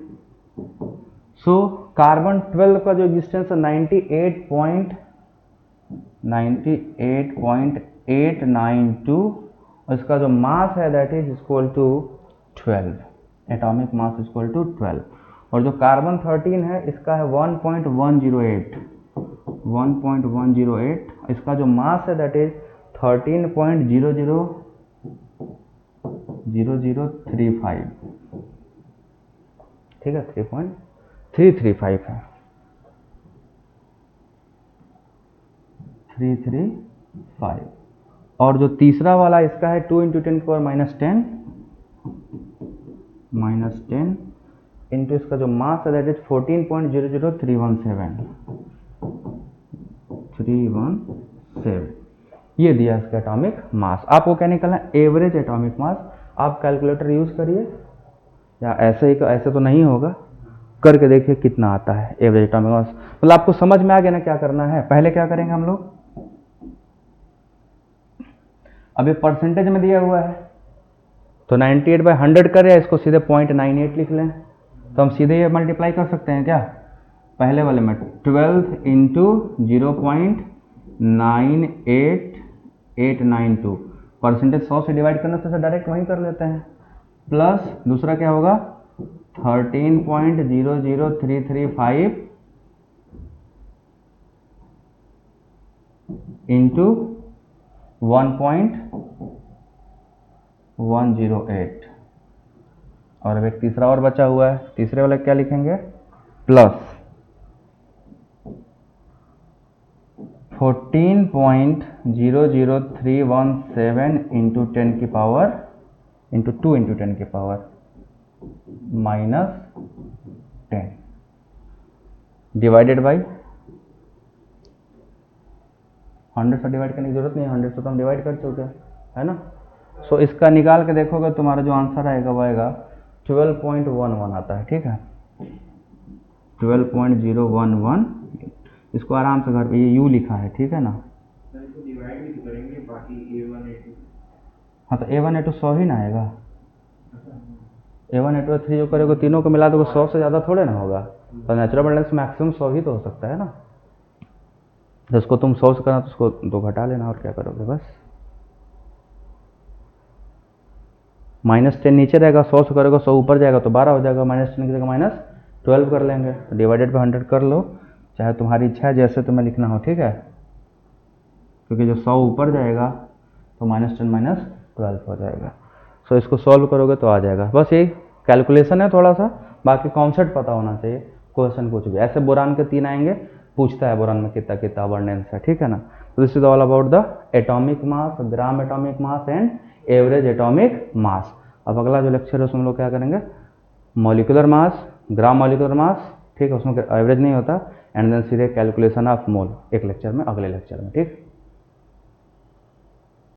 सो कार्बन 12 का जो एग्जिस्टेंस है 98.892, और इसका जो मास है that is equal to 12, atomic mass equal to 12। और जो कार्बन 13 है इसका है 1.108, इसका जो मास है दैट इज 13.0035, ठीक है, 3.335 है, 335। और जो तीसरा वाला इसका है 2 × 10⁻10 इंटू इसका जो मास है दैट इज 14.00317, ये दिया इसका एटॉमिक मास। आपको क्या निकलना है, एवरेज एटॉमिक मास। आप कैलकुलेटर यूज करिए, या ऐसे ही, ऐसे तो नहीं होगा, करके देखिए कितना आता है एवरेज एटॉमिक मास। मतलब आपको समझ में आ गया ना क्या करना है। पहले क्या करेंगे हम लोग, अब ये परसेंटेज में दिया हुआ है तो 98/100 करें, इसको सीधे 0.98 लिख लें, तो हम सीधे ये मल्टीप्लाई कर सकते हैं क्या, पहले वाले में 12 × 0.98892, परसेंटेज 100 से डिवाइड करने से डायरेक्ट वहीं कर लेते हैं, प्लस दूसरा क्या होगा 13.00335 इंटू 1.108। और अब एक तीसरा और बचा हुआ है, तीसरे वाला क्या लिखेंगे, प्लस 14.00317 इंटू 10 की पावर इंटू 2 इंटू 10 की पावर -10 डिवाइडेड बाई 100 से डिवाइड करने की जरूरत नहीं है, 100 से तो हम डिवाइड कर चुके हैं, है ना। सो इसका निकाल के देखोगे तुम्हारा जो आंसर आएगा वो आएगा 12.11 आता है, ठीक है, 12.011। इसको आराम से घर पे, ये यू लिखा है, ठीक है ना। डिवाइड भी करेंगे बाकी A1 A2। हाँ तो A1 A2 100 ही ना आएगा, A1 A2 A3 जो करोगे तीनों को मिला दोगे 100 से ज़्यादा थोड़े ना होगा, तो नेचुरल बैलेंस मैक्सिमम 100 ही तो हो सकता है ना। तो उसको तुम 100 से करना तो उसको 2 घटा लेना, और क्या करोगे बस। -10 नीचे रहेगा, 100 से करोगे 100 ऊपर जाएगा तो 12 हो जाएगा, -10 की जगह -12 कर लेंगे, तो डिवाइडेड बाई 100 कर लो, चाहे तुम्हारी इच्छा है जैसे तुम्हें लिखना हो, ठीक है। क्योंकि जो 100 ऊपर जाएगा तो -10 -12 हो जाएगा। सो इसको सॉल्व करोगे तो आ जाएगा। बस यही कैलकुलेशन है थोड़ा सा, बाकी कॉन्सेप्ट पता होना चाहिए। क्वेश्चन कुछ भी ऐसे बोरान के 3 आएंगे, पूछता है बोरान में कितना कितना अबंडेंस है, ठीक है ना। तो this is all about the atomic mass, gram atomic mass and average atomic मास। अब अगला जो लेक्चर है उसमें हम लोग क्या करेंगे, मॉलिक्यूलर मास, ग्राम मॉलिक्यूलर मास, ठीक है, उसमें एवरेज नहीं होता, एंड देन सीधे कैलकुलेशन ऑफ मोल, एक लेक्चर में, अगले लेक्चर में, ठीक।